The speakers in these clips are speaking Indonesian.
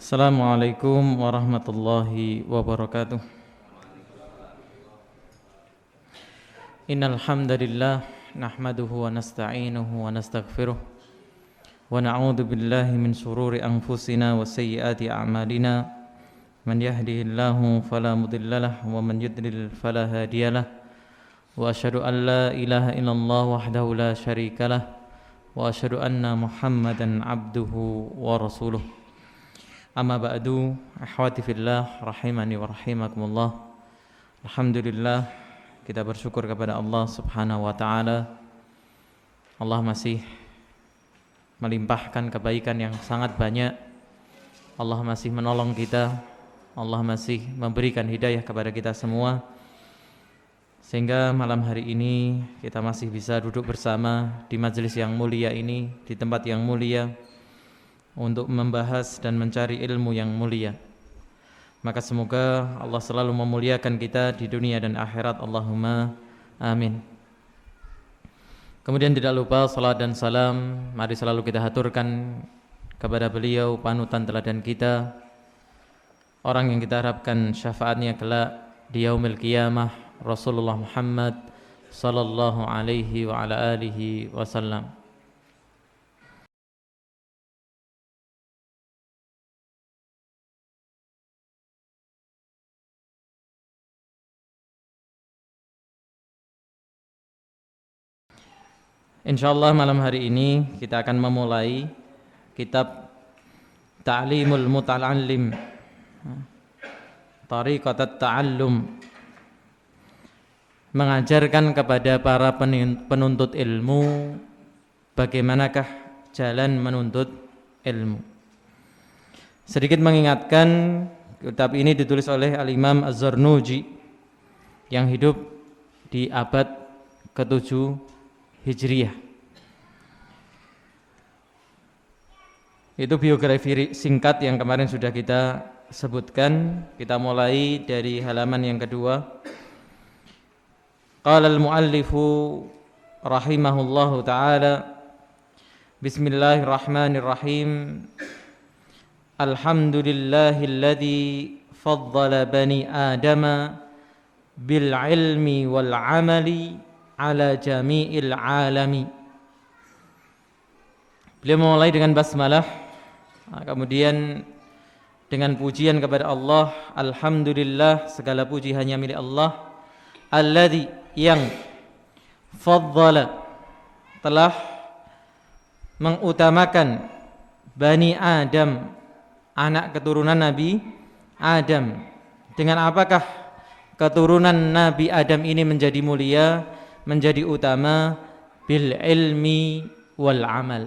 Assalamualaikum warahmatullahi wabarakatuh. Innal hamdalillah nahmaduhu wa nasta'inuhu wa nastaghfiruh wa na'udzu billahi min shururi anfusina wa sayyiati a'malina. Man yahdihillahu fala mudhillalah wa man yudlil fala hadiyalah. Wa asyhadu an la ilaha illallah wahdahu la syarikalah wa asyhadu anna Muhammadan abduhu wa rasuluh. Amma ba'du, akhwati fillah rahimani wa rahimakumullah. Alhamdulillah, kita bersyukur kepada Allah Subhanahu wa taala. Allah masih melimpahkan kebaikan yang sangat banyak. Allah masih menolong kita. Allah masih memberikan hidayah kepada kita semua, sehingga malam hari ini kita masih bisa duduk bersama di majelis yang mulia ini, di tempat yang mulia, untuk membahas dan mencari ilmu yang mulia. Maka semoga Allah selalu memuliakan kita di dunia dan akhirat. Allahumma amin. Kemudian tidak lupa salat dan salam mari selalu kita haturkan kepada beliau, panutan teladan kita, orang yang kita harapkan syafaatnya kelak di yaumil qiyamah, Rasulullah Muhammad sallallahu alaihi wa ala alihi wasallam. Insyaallah malam hari ini kita akan memulai kitab Ta'limul Muta'allim, Tariqat Ta'allum, mengajarkan kepada para penuntut ilmu bagaimanakah jalan menuntut ilmu. Sedikit mengingatkan, kitab ini ditulis oleh Al-Imam Az-Zarnuji yang hidup di abad ke-7 Hijriyah. Itu biografi singkat yang kemarin sudah kita sebutkan. Kita mulai dari halaman yang kedua. Qala al-muallifu rahimahullahu ta'ala, Bismillahirrahmanirrahim. Alhamdulillahilladzi faddala bani adama bil ilmi wal amali ala jami'il alami. Beliau memulai dengan basmalah, kemudian dengan pujian kepada Allah. Alhamdulillah, segala puji hanya milik Allah. Alladzi, yang faddala, telah mengutamakan Bani Adam, anak keturunan Nabi Adam. Dengan apakah keturunan Nabi Adam ini menjadi mulia, menjadi utama? Bil ilmi wal amal,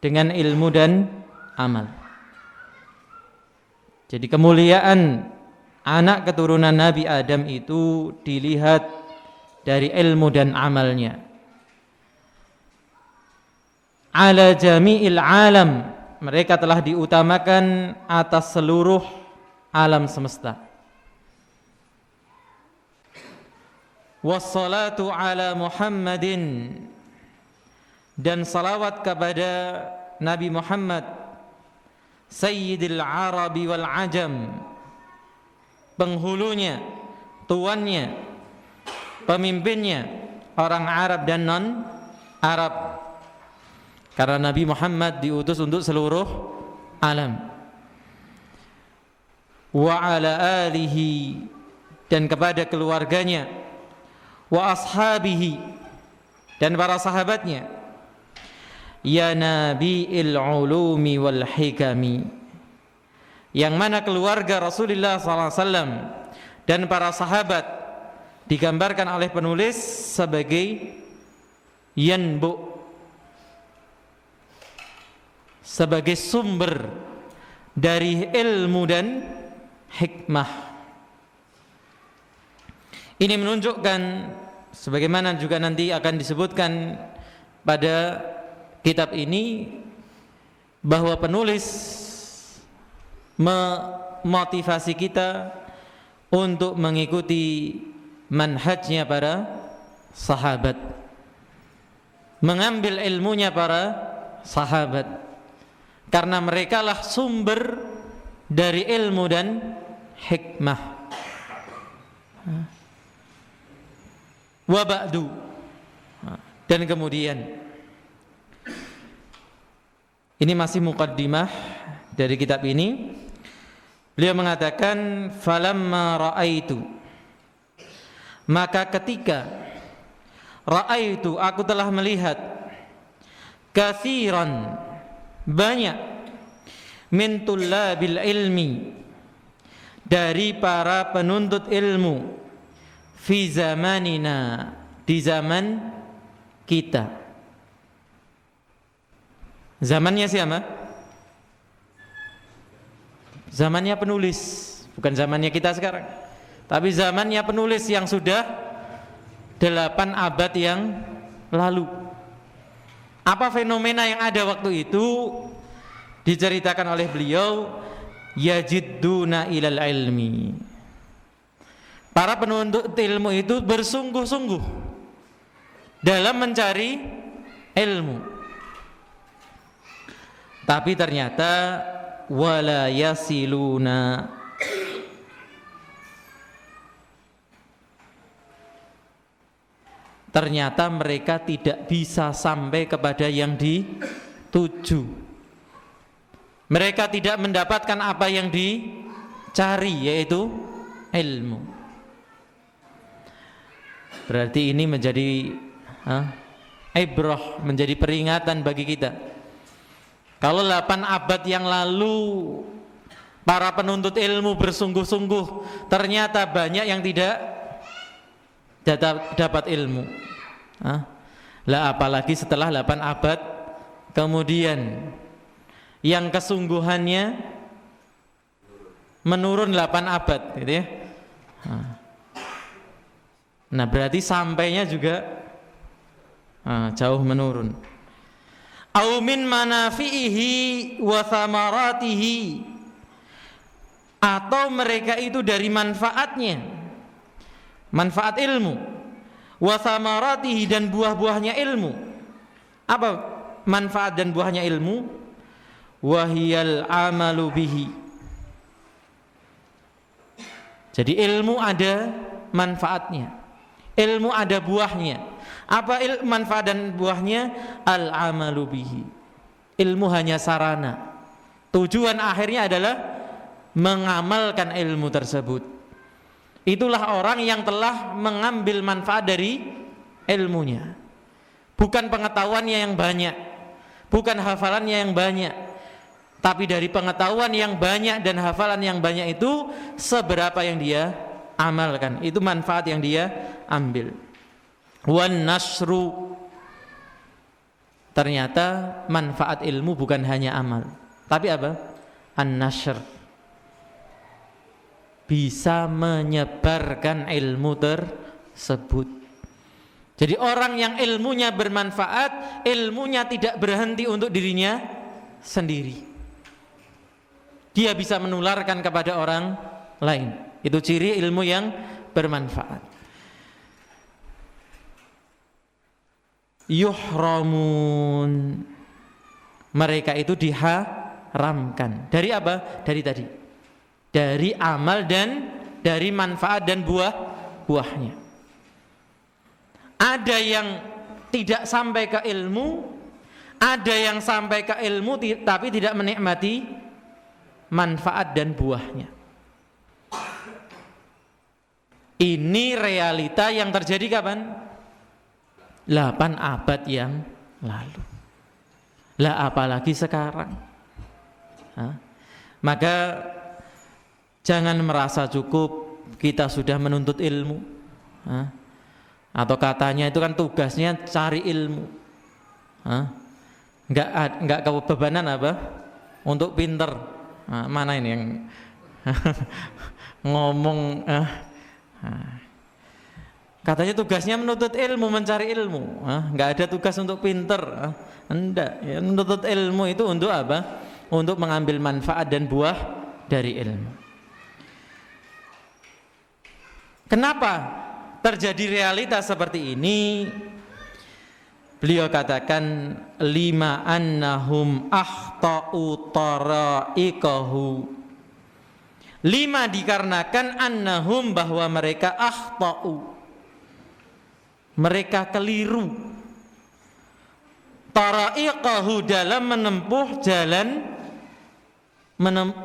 dengan ilmu dan amal. Jadi kemuliaan anak keturunan Nabi Adam itu dilihat dari ilmu dan amalnya. Ala jami'il alam, mereka telah diutamakan atas seluruh alam semesta. Wassalatu ala Muhammadin, dan salawat kepada Nabi Muhammad, Sayyidil Arabi wal Ajam, penghulunya, tuannya, pemimpinnya orang Arab dan non-Arab. Karena Nabi Muhammad diutus untuk seluruh alam. Wa ala alihi, dan kepada keluarganya, wa ashabihi, dan para sahabatnya, ya nabi'il ulumi wal hikami, yang mana keluarga Rasulullah SAW dan para sahabat digambarkan oleh penulis sebagai yanbu, sebagai sumber dari ilmu dan hikmah. Ini menunjukkan, sebagaimana juga nanti akan disebutkan pada kitab ini, bahwa penulis memotivasi kita untuk mengikuti manhajnya para sahabat, mengambil ilmunya para sahabat, karena merekalah sumber dari ilmu dan hikmah. Wa ba'du, dan kemudian ini masih muqaddimah dari kitab ini. Beliau mengatakan falamma ra'aitu, maka ketika ra'aitu, aku telah melihat katsiran, banyak, min tullabil ilmi, dari para penuntut ilmu, fi zamanina, di zaman kita. Zamannya siapa? Zamannya penulis, bukan zamannya kita sekarang, tapi zamannya penulis yang sudah 8 abad yang lalu. Apa fenomena yang ada waktu itu? Diceritakan oleh beliau, yajidduna ilal ilmi, para penuntut ilmu itu bersungguh-sungguh dalam mencari ilmu, tapi ternyata wala yasiluna, ternyata mereka tidak bisa sampai kepada yang dituju. Mereka tidak mendapatkan apa yang dicari, yaitu ilmu. Berarti ini menjadi ibrah, menjadi peringatan bagi kita. Kalau 8 abad yang lalu para penuntut ilmu bersungguh-sungguh, ternyata banyak yang tidak dapat ilmu. Lah apalagi setelah 8 abad kemudian, yang kesungguhannya menurun 8 abad, gitu ya. Nah, berarti sampainya juga jauh menurun. Au min manafihi wa thamaratihi, atau mereka itu dari manfaatnya, manfaat ilmu, wa thamaratihi, dan buah-buahnya ilmu. Apa manfaat dan buahnya ilmu? Wahiyal amalu bihi. Jadi ilmu ada manfaatnya, ilmu ada buahnya. Apa manfaat dan buahnya? Al-amalu bihi. Ilmu hanya sarana, tujuan akhirnya adalah mengamalkan ilmu tersebut. Itulah orang yang telah mengambil manfaat dari ilmunya, bukan pengetahuannya yang banyak, bukan hafalannya yang banyak, tapi dari pengetahuan yang banyak dan hafalan yang banyak itu seberapa yang dia amalkan, itu manfaat yang dia ambil. Wan nasru, ternyata manfaat ilmu bukan hanya amal, tapi apa? An-nasr, bisa menyebarkan ilmu tersebut. Jadi orang yang ilmunya bermanfaat, ilmunya tidak berhenti untuk dirinya sendiri, dia bisa menularkan kepada orang lain. Itu ciri ilmu yang bermanfaat. Yuhramun, mereka itu diharamkan. Dari apa? Dari tadi, dari amal dan dari manfaat dan buahnya. Ada yang tidak sampai ke ilmu, ada yang sampai ke ilmu tapi tidak menikmati manfaat dan buahnya. Ini realita yang terjadi kapan? 8 abad yang lalu. Lah apalagi sekarang. Maka jangan merasa cukup kita sudah menuntut ilmu, atau katanya itu kan tugasnya cari ilmu. Enggak kebebanan apa? Untuk pinter. Mana ini yang ngomong katanya tugasnya menuntut ilmu, mencari ilmu. Enggak ada tugas untuk pinter. Enggak, ya, menuntut ilmu itu untuk apa? Untuk mengambil manfaat dan buah dari ilmu. Kenapa terjadi realitas seperti ini? Beliau katakan lima annahum akhta'u tara'iqahu, Lima, dikarenakan annahum, bahwa mereka akhtau, mereka keliru, tara'iqahu, dalam menempuh jalan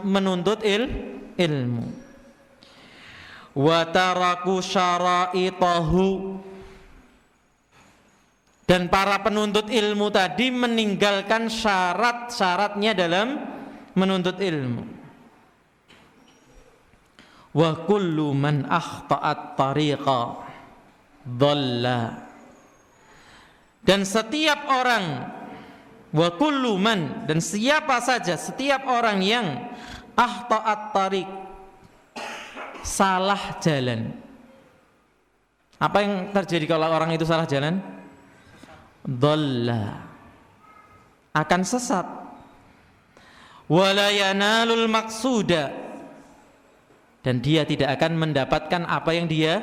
menuntut ilmu, wa taraku syara'itahu, dan para penuntut ilmu tadi meninggalkan syarat-syaratnya dalam menuntut ilmu. Wa kullu man akhta'at tariqa dhalla, dan setiap orang, wa kullu man, dan siapa saja, setiap orang yang akhta'at tariq, salah jalan. Apa yang terjadi kalau orang itu salah jalan? Dhalla, akan sesat. Wala yanalul maqsuda, dan dia tidak akan mendapatkan apa yang dia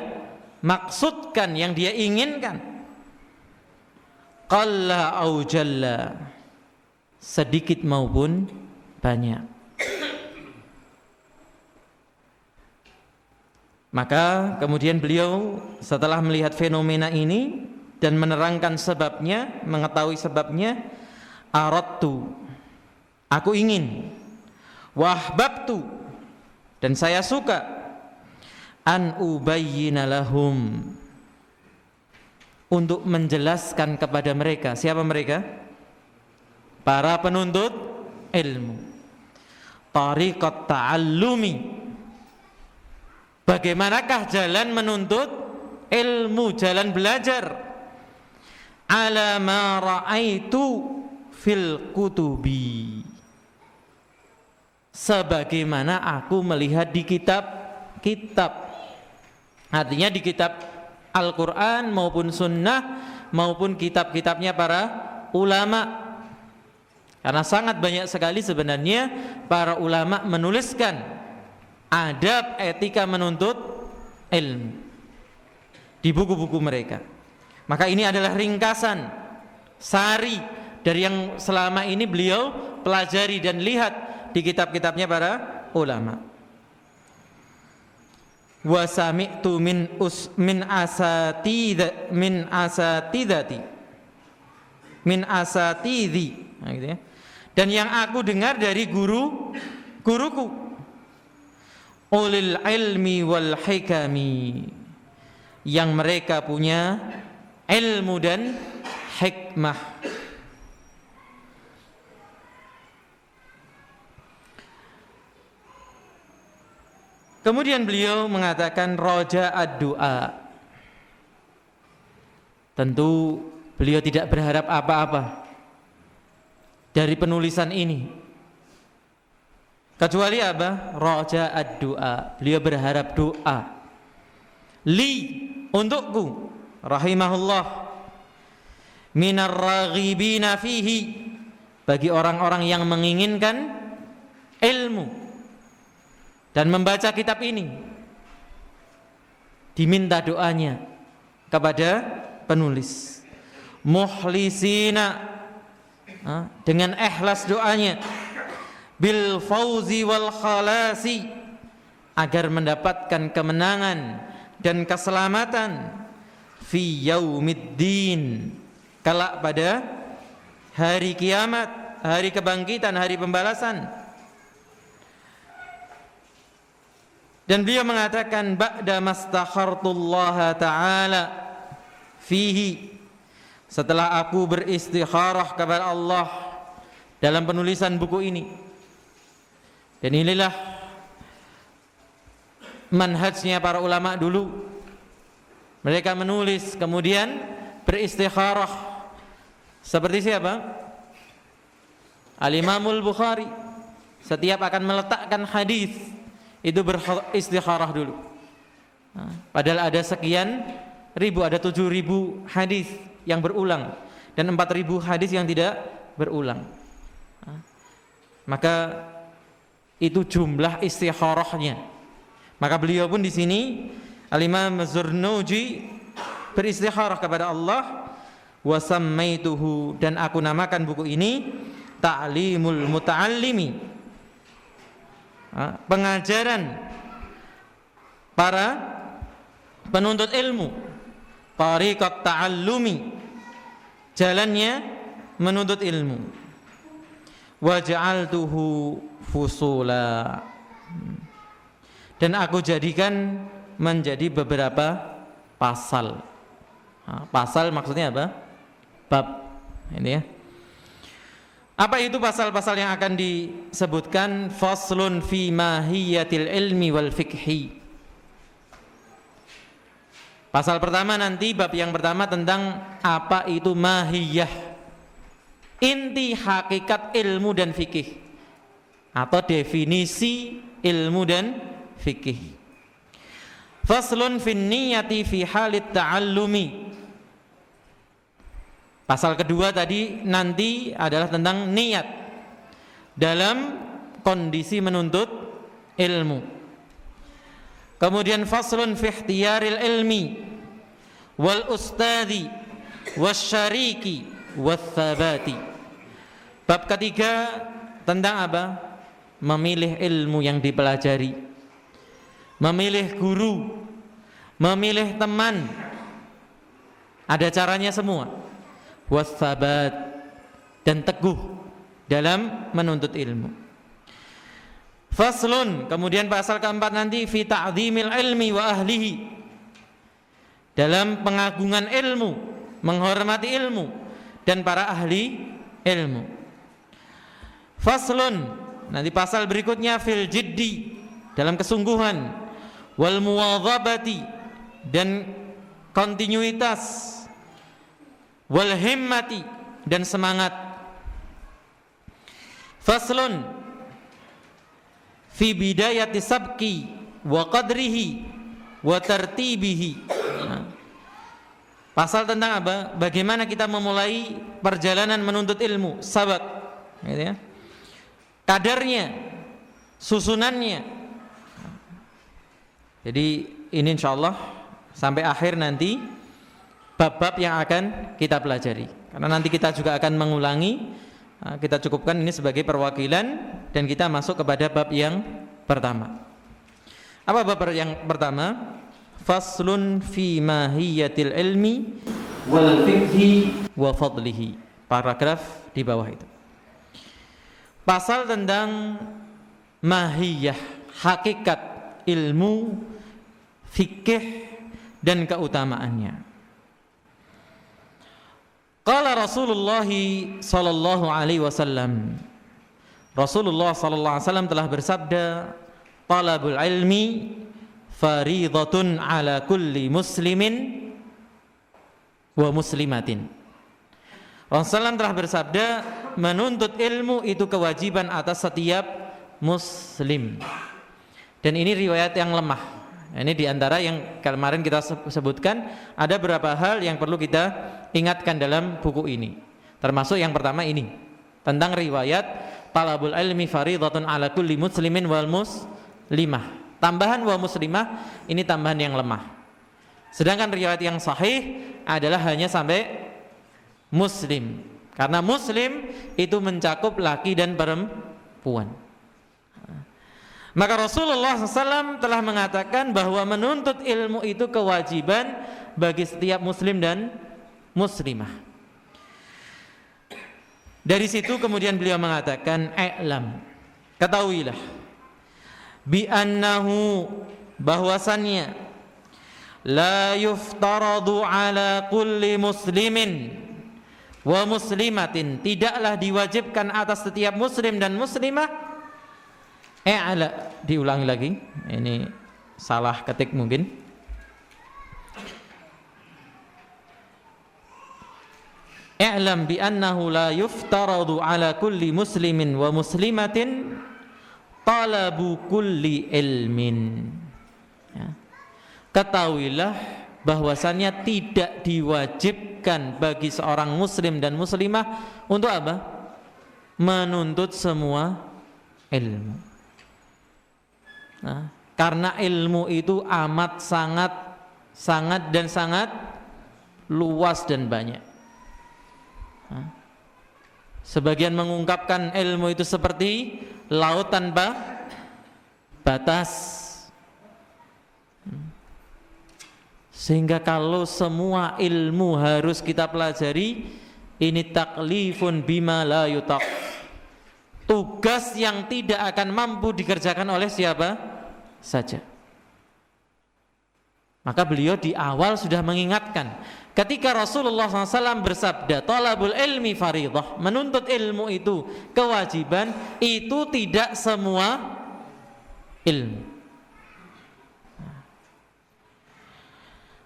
maksudkan, yang dia inginkan. Qalla au jalla, sedikit maupun banyak. Maka kemudian beliau setelah melihat fenomena ini dan menerangkan sebabnya, mengetahui sebabnya, aradtu, aku ingin, wahbabtu, dan saya suka, an ubayyina lahum, untuk menjelaskan kepada mereka. Siapa mereka? Para penuntut ilmu. Tariqat ta'allumi, bagaimanakah jalan menuntut ilmu, jalan belajar. Ala ma ra'aitu fil kutubi, sebagaimana aku melihat di kitab-kitab, artinya di kitab Al-Quran maupun Sunnah maupun kitab-kitabnya para ulama. Karena sangat banyak sekali sebenarnya para ulama menuliskan adab etika menuntut ilmu di buku-buku mereka. Maka ini adalah ringkasan sari dari yang selama ini beliau pelajari dan lihat di kitab-kitabnya para ulama. Wa sami'tu min asatidhi, nah, gitu ya. Dan yang aku dengar dari guruku, ulil ilmi wal hikami, yang mereka punya ilmu dan hikmah. Kemudian beliau mengatakan roja ad-du'a. Tentu beliau tidak berharap apa-apa dari penulisan ini, kecuali apa? Roja ad-du'a. Beliau berharap doa. Li, untukku, rahimahullah, minar raghibina fihi, bagi orang-orang yang menginginkan ilmu dan membaca kitab ini, diminta doanya kepada penulis, mukhlisina, dengan ikhlas doanya, bil fauzi wal khalasi, agar mendapatkan kemenangan dan keselamatan, fi yaumiddin, kelak pada hari kiamat, hari kebangkitan, hari pembalasan. Dan beliau mengatakan ba'da mastakhartullaha ta'ala fihi, setelah aku beristikharah kepada Allah dalam penulisan buku ini. Dan inilah manhajnya para ulama dulu. Mereka menulis kemudian beristikharah. Seperti siapa? Al-Imamul Bukhari, setiap akan meletakkan hadis itu beristikharah dulu. Padahal ada sekian ribu, ada 7.000 hadis yang berulang dan 4.000 hadis yang tidak berulang. Maka itu jumlah istikharahnya. Maka beliau pun di sini Al-Imam Az-Zurnuji beristikharah kepada Allah, wa sammaituhu, dan aku namakan buku ini Ta'limul Muta'allimi, pengajaran para penuntut ilmu, tariqat ta'allumi, jalannya menuntut ilmu. Waja'altuhu fusula, dan aku jadikan menjadi beberapa pasal. Pasal maksudnya apa? Bab. Ini ya. Apa itu pasal-pasal yang akan disebutkan? Faslun fi mahiyatil ilmi wal fiqhi. Pasal pertama nanti, bab yang pertama tentang apa itu mahiyah, inti hakikat ilmu dan fikih, atau definisi ilmu dan fikih. Faslun fin niyati fi halit ta'allumi. Pasal kedua tadi nanti adalah tentang niat dalam kondisi menuntut ilmu. Kemudian faslun fi ikhtiyaril ilmi wal ustadhi wasyariki watsabati. Bab ketiga tentang apa? Memilih ilmu yang dipelajari, memilih guru, memilih teman. Ada caranya semua. Wassabat, dan teguh dalam menuntut ilmu. Faslun, kemudian pasal keempat nanti fi ta'zimil ilmi wa ahlihi, dalam pengagungan ilmu, menghormati ilmu dan para ahli ilmu. Faslun, nanti pasal berikutnya fil jiddi, dalam kesungguhan, wal muwadhabati, dan kontinuitas, wal himmati, dan semangat. Faslun fi bidayati sabqi wa qadrihi wa tartibihi. Pasal tentang apa? Bagaimana kita memulai perjalanan menuntut ilmu, sabak, gitu ya. Kadarnya, susunannya. Jadi ini insyaallah sampai akhir nanti bab-bab yang akan kita pelajari. Karena nanti kita juga akan mengulangi, kita cukupkan ini sebagai perwakilan dan kita masuk kepada bab yang pertama. Apa bab yang pertama? Faslun fi mahiyatil ilmi wal fiqhi wa fadlihi. Paragraf di bawah itu. Pasal tentang mahiyah, hakikat ilmu, fikih dan keutamaannya. Qala Rasulullah sallallahu alaihi wasallam. Rasulullah sallallahu alaihi wasallam telah bersabda, talabul ilmi fariidatun ala kulli muslimin wa muslimatin. Rasulullah telah bersabda, menuntut ilmu itu kewajiban atas setiap muslim. Dan ini riwayat yang lemah. Ini diantara yang kemarin kita sebutkan, ada beberapa hal yang perlu kita ingatkan dalam buku ini. Termasuk yang pertama ini, tentang riwayat talabul ilmi fariidatun ala kulli muslimin wal muslimah. Tambahan wa muslimah ini tambahan yang lemah. Sedangkan riwayat yang sahih adalah hanya sampai muslim. Karena muslim itu mencakup laki dan perempuan. Maka Rasulullah SAW telah mengatakan bahwa menuntut ilmu itu kewajiban bagi setiap muslim dan muslimah. Dari situ kemudian beliau mengatakan, i'lam, ketahuilah, bi annahu, bahwasannya, la yuftaradu ala kulli muslimin wa muslimatin, tidaklah diwajibkan atas setiap muslim dan muslimah. Diulangi lagi, ini salah ketik mungkin. I'lam bi annahu la yuftaradu ala kulli muslimin wa muslimatin talabu kulli ilmin. Ya. Ketahuilah bahwasannya tidak diwajibkan bagi seorang muslim dan muslimah untuk apa? Menuntut semua ilmu. Nah, karena ilmu itu amat sangat dan sangat luas dan banyak. Nah, sebagian mengungkapkan ilmu itu seperti laut tanpa batas. Sehingga kalau semua ilmu harus kita pelajari, ini taklifun bima la yutaq, tugas yang tidak akan mampu dikerjakan oleh siapa saja. Maka beliau di awal sudah mengingatkan, ketika Rasulullah SAW bersabda talabul ilmi faridah, menuntut ilmu itu kewajiban, itu tidak semua ilmu.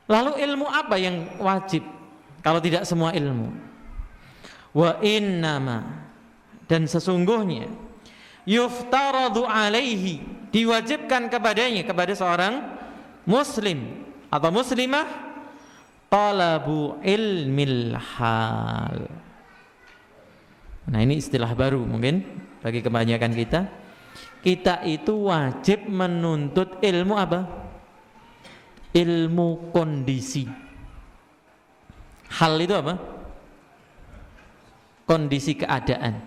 Lalu ilmu apa yang wajib kalau tidak semua ilmu? Wa innama, dan sesungguhnya yuftaradu alaihi, diwajibkan kepadanya, kepada seorang muslim atau muslimah, talabu ilmil hal. Nah, ini istilah baru mungkin bagi kebanyakan kita. Kita itu wajib menuntut ilmu apa? Ilmu kondisi. Hal itu apa? Kondisi keadaan.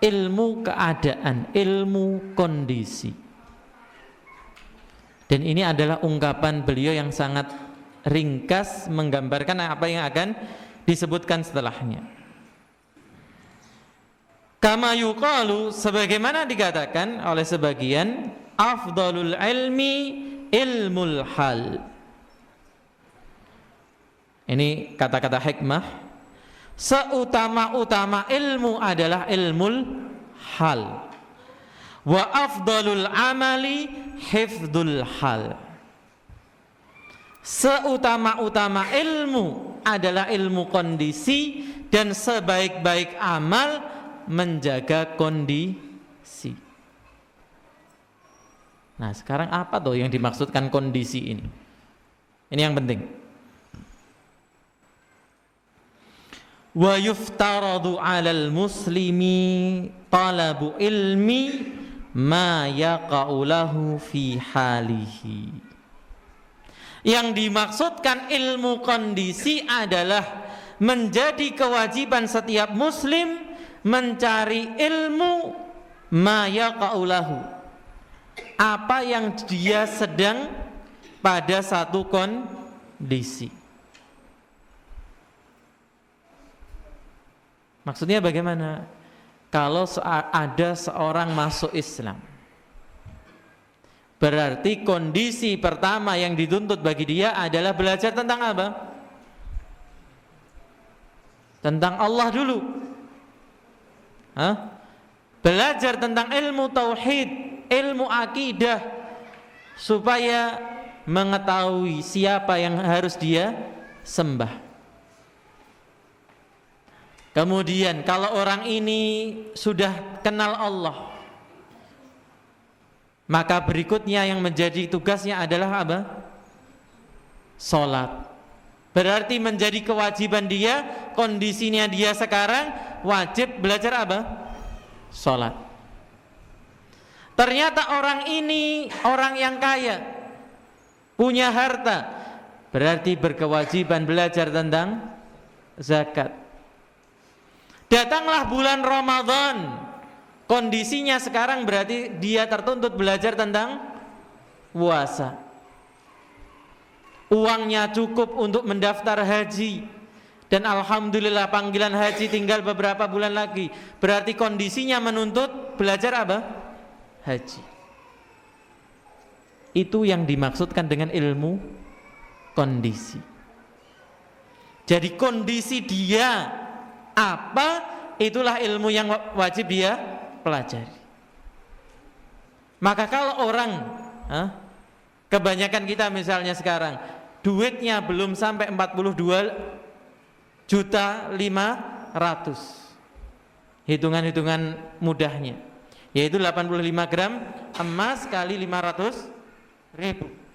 Ilmu keadaan, ilmu kondisi. Dan ini adalah ungkapan beliau yang sangat ringkas menggambarkan apa yang akan disebutkan setelahnya. Kama yuqalu, sebagaimana dikatakan oleh sebagian, afdalul ilmi ilmul hal. Ini kata-kata hikmah. Seutama-utama ilmu adalah ilmul hal. Wa afdalul amali hifdzul hal. Seutama-utama ilmu adalah ilmu kondisi, dan sebaik-baik amal menjaga kondisi. Nah, sekarang apa tuh yang dimaksudkan kondisi ini? Ini yang penting. Wa yuftaradu 'alal muslimi talabu ilmi ma yaqa'u lahu fi halihi. Yang dimaksudkan ilmu kondisi adalah menjadi kewajiban setiap muslim mencari ilmu ma yaqa'u lahu, apa yang dia sedang pada satu kondisi. Maksudnya bagaimana? Kalau ada seorang masuk Islam, berarti kondisi pertama yang dituntut bagi dia adalah belajar tentang apa? Tentang Allah dulu. Belajar tentang ilmu tauhid, ilmu akidah, supaya mengetahui siapa yang harus dia sembah. Kemudian kalau orang ini sudah kenal Allah, maka berikutnya yang menjadi tugasnya adalah apa? Salat. Berarti menjadi kewajiban dia, kondisinya dia sekarang wajib belajar apa? Salat. Ternyata orang ini orang yang kaya, punya harta, berarti berkewajiban belajar tentang zakat. Datanglah bulan Ramadan, kondisinya sekarang berarti dia tertuntut belajar tentang puasa. Uangnya cukup untuk mendaftar haji, dan alhamdulillah panggilan haji tinggal beberapa bulan lagi. Berarti kondisinya menuntut belajar apa? Haji. Itu yang dimaksudkan dengan ilmu kondisi. Jadi kondisi dia apa, itulah ilmu yang wajib dia pelajari. Maka kalau orang, kebanyakan kita misalnya sekarang duitnya belum sampai 42.500.000, hitungan-hitungan mudahnya, yaitu 85 gram emas kali 500.000.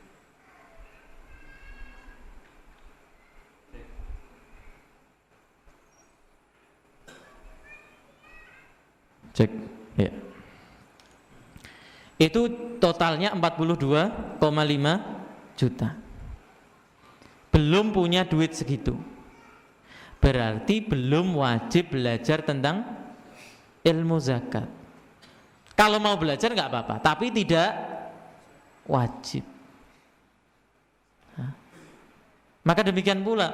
Cek, ya. Itu totalnya 42,5 juta. Belum punya duit segitu. Berarti belum wajib belajar tentang ilmu zakat. Kalau mau belajar nggak apa-apa, tapi tidak wajib. Maka demikian pula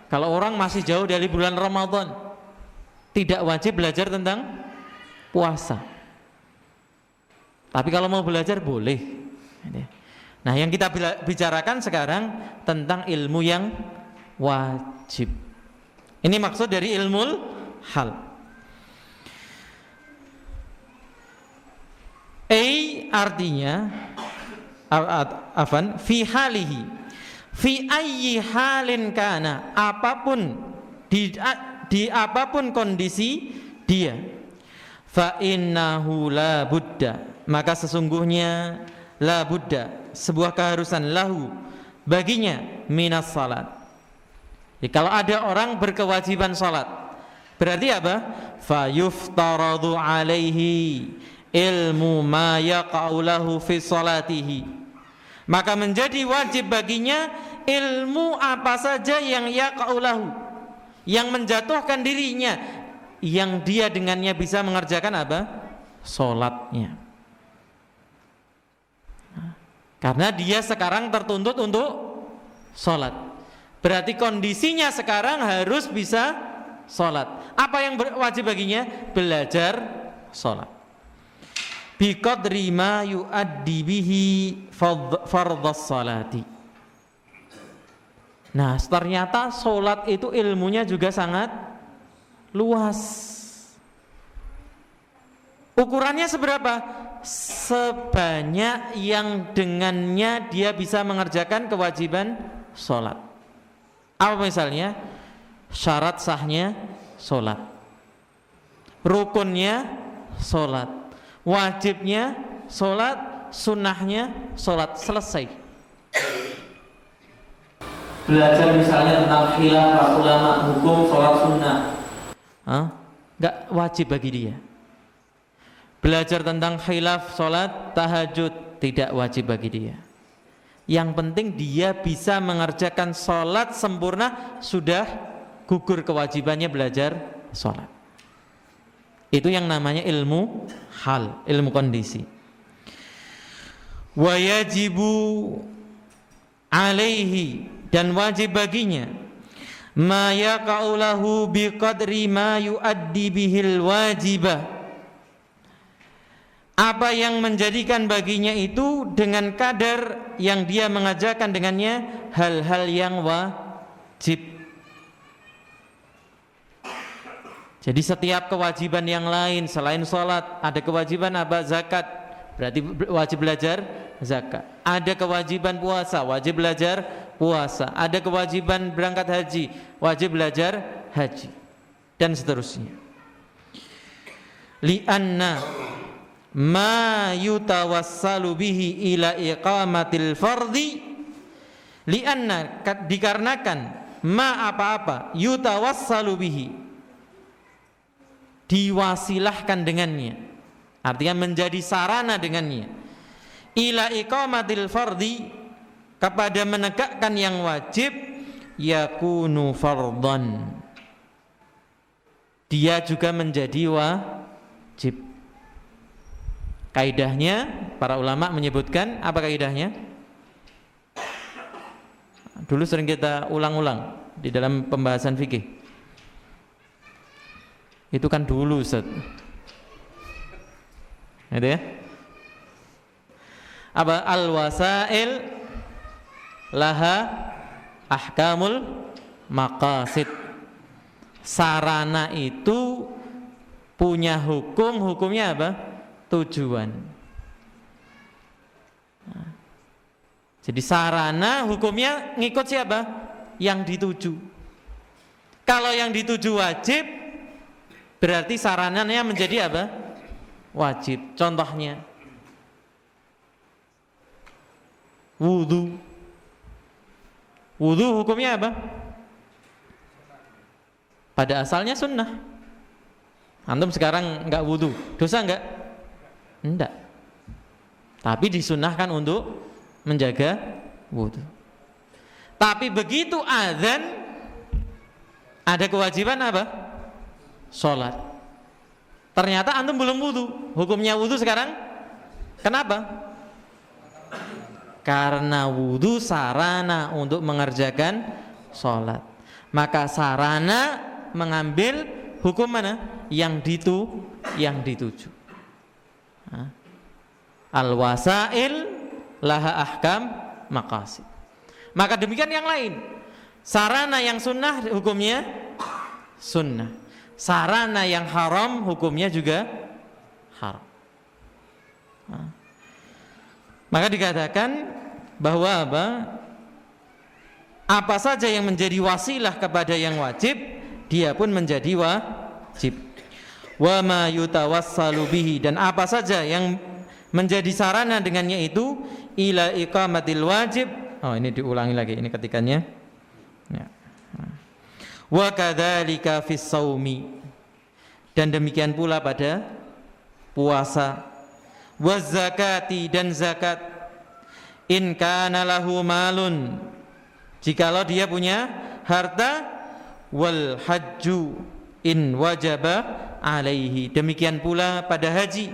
kalau orang masih jauh dari bulan Ramadan, tidak wajib belajar tentang puasa. Tapi kalau mau belajar boleh. Nah, yang kita bicarakan sekarang tentang ilmu yang wajib. Ini maksud dari ilmul hal. Artinya fi halihi, fi ayyi halin kana, apapun di apapun kondisi dia, fa innahu la budda, maka sesungguhnya la budda, sebuah keharusan, lahu, baginya, minas salat. Jadi kalau ada orang berkewajiban salat, berarti apa? Fa yuftaradu alaihi ilmu ma yaqa'u lahu fi salatihi, maka menjadi wajib baginya ilmu apa saja yang yaqa'u lahu, yang menjatuhkan dirinya, yang dia dengannya bisa mengerjakan apa? Salatnya. Karena dia sekarang tertuntut untuk salat. Berarti kondisinya sekarang harus bisa salat. Apa yang wajib baginya? Belajar salat. Biqadri ma yuaddi bihi fardhas salati. Nah, ternyata salat itu ilmunya juga sangat luas. Ukurannya seberapa? Sebanyak yang dengannya dia bisa mengerjakan kewajiban salat. Apa misalnya? Syarat sahnya salat, rukunnya salat, wajibnya salat, sunnahnya salat, selesai. Belajar misalnya tentang khilaf para ulama hukum salat sunnah, nggak wajib bagi dia. Belajar tentang khilaf salat tahajud, tidak wajib bagi dia. Yang penting dia bisa mengerjakan salat sempurna, sudah gugur kewajibannya belajar salat. Itu yang namanya ilmu hal, ilmu kondisi. Wa yajibu alaihi, dan wajib baginya, ma yaqa'u lahu biqadri ma yuaddi bihil wajibah, apa yang menjadikan baginya itu dengan kadar yang dia mengajarkan dengannya hal-hal yang wajib. Jadi setiap kewajiban yang lain selain sholat, ada kewajiban apa? Zakat, berarti wajib belajar zakat. Ada kewajiban puasa, wajib belajar puasa. Ada kewajiban berangkat haji, wajib belajar haji, dan seterusnya. Li'anna ma yutawassalu bihi ila iqamatil fardhi, li'anna, dikarenakan, ma apa-apa, yutawassalu bihi, diwasilahkan dengannya, artinya menjadi sarana dengannya, ila iqamatil fardhi, kepada menegakkan yang wajib, yakunu fardhan, dia juga menjadi wajib. Kaidahnya para ulama menyebutkan, apa kaidahnya? Dulu sering kita ulang-ulang di dalam pembahasan fikih. Itu kan dulu, Ustaz. Itu ya? Apa? Al-wasail laha ahkamul maqasid. Sarana itu punya hukum, hukumnya apa? Tujuan. Jadi sarana hukumnya ngikut siapa? Yang dituju. Kalau yang dituju wajib, berarti sarananya menjadi apa? Wajib. Contohnya wudu. Wudu hukumnya apa? Pada asalnya sunnah. Antum sekarang enggak wudu, dosa enggak? Enggak. Tapi disunnahkan untuk menjaga wudu. Tapi begitu azan, ada kewajiban apa? Sholat. Ternyata antum belum wudu. Hukumnya wudu sekarang? Kenapa? Karena wudu sarana untuk mengerjakan sholat. Maka sarana mengambil hukum mana? Yang dituju. Al-wasail laha ahkam maqasid. Maka demikian yang lain. Sarana yang sunnah hukumnya sunnah. Sarana yang haram hukumnya juga haram. Maka dikatakan bahwa apa saja yang menjadi wasilah kepada yang wajib, dia pun menjadi wajib. Wa ma yutawassalu bihi, dan apa saja yang menjadi sarana dengannya itu ila iqamatil wajib. Oh, ini diulangi lagi ini ketikannya. Ya. Wa kadzalika fis shaumi, dan demikian pula pada puasa. Wa zakati, dan zakat. In kana lahu malun, jikalau dia punya harta. Wal hajju in wajaba alaihi, demikian pula pada haji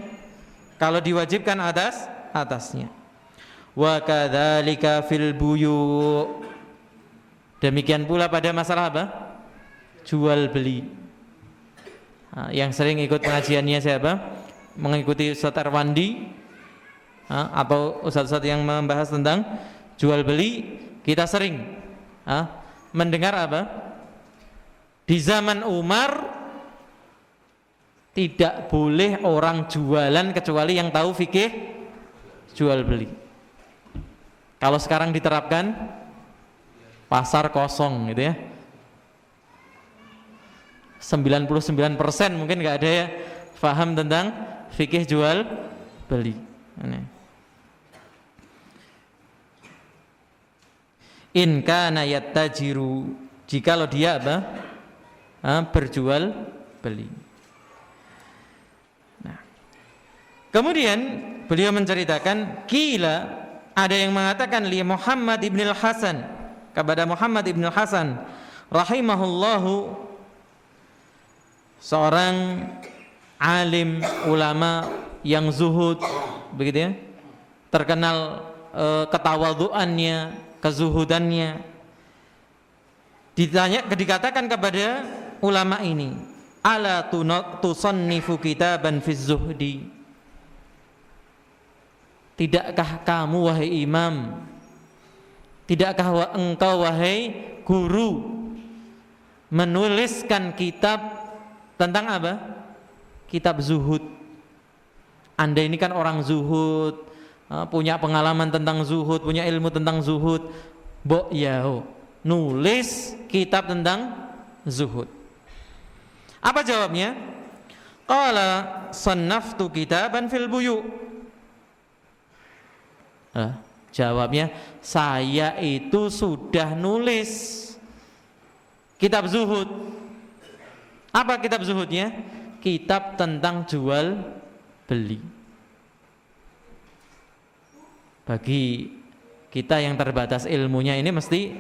kalau diwajibkan atasnya. Wa kadzalika fil buyu, demikian pula pada masalah jual beli. Yang sering ikut pengajiannya siapa? Mengikuti Ustaz Arwandi atau ustaz-ustaz yang membahas tentang jual beli. Kita sering mendengar di zaman Umar tidak boleh orang jualan kecuali yang tahu fikih jual beli. Kalau sekarang diterapkan pasar kosong gitu ya, 99% mungkin nggak ada ya faham tentang fikih jual beli. In kana yattajiru, jikalau dia berjual beli. Nah, kemudian beliau menceritakan, qila, ada yang mengatakan li Muhammad ibn al-Hasan, kepada Muhammad ibn al-Hasan rahimahullahu, seorang alim ulama yang zuhud begitu ya, terkenal ketawadhuannya, kezuhudannya. Dikatakan kepada ulama ini, ala tusannifu kitaban fiz zuhdi, tidakkah kamu wahai imam, tidakkah engkau wahai guru menuliskan kitab tentang kitab zuhud. Anda ini kan orang zuhud, punya pengalaman tentang zuhud, punya ilmu tentang zuhud, nulis kitab tentang zuhud. Apa jawabnya? Qala sannaftu kitaban fil buyu. Jawabnya, saya itu sudah nulis kitab zuhud. Apa kitab zuhudnya? Kitab tentang jual beli. Bagi kita yang terbatas ilmunya ini mesti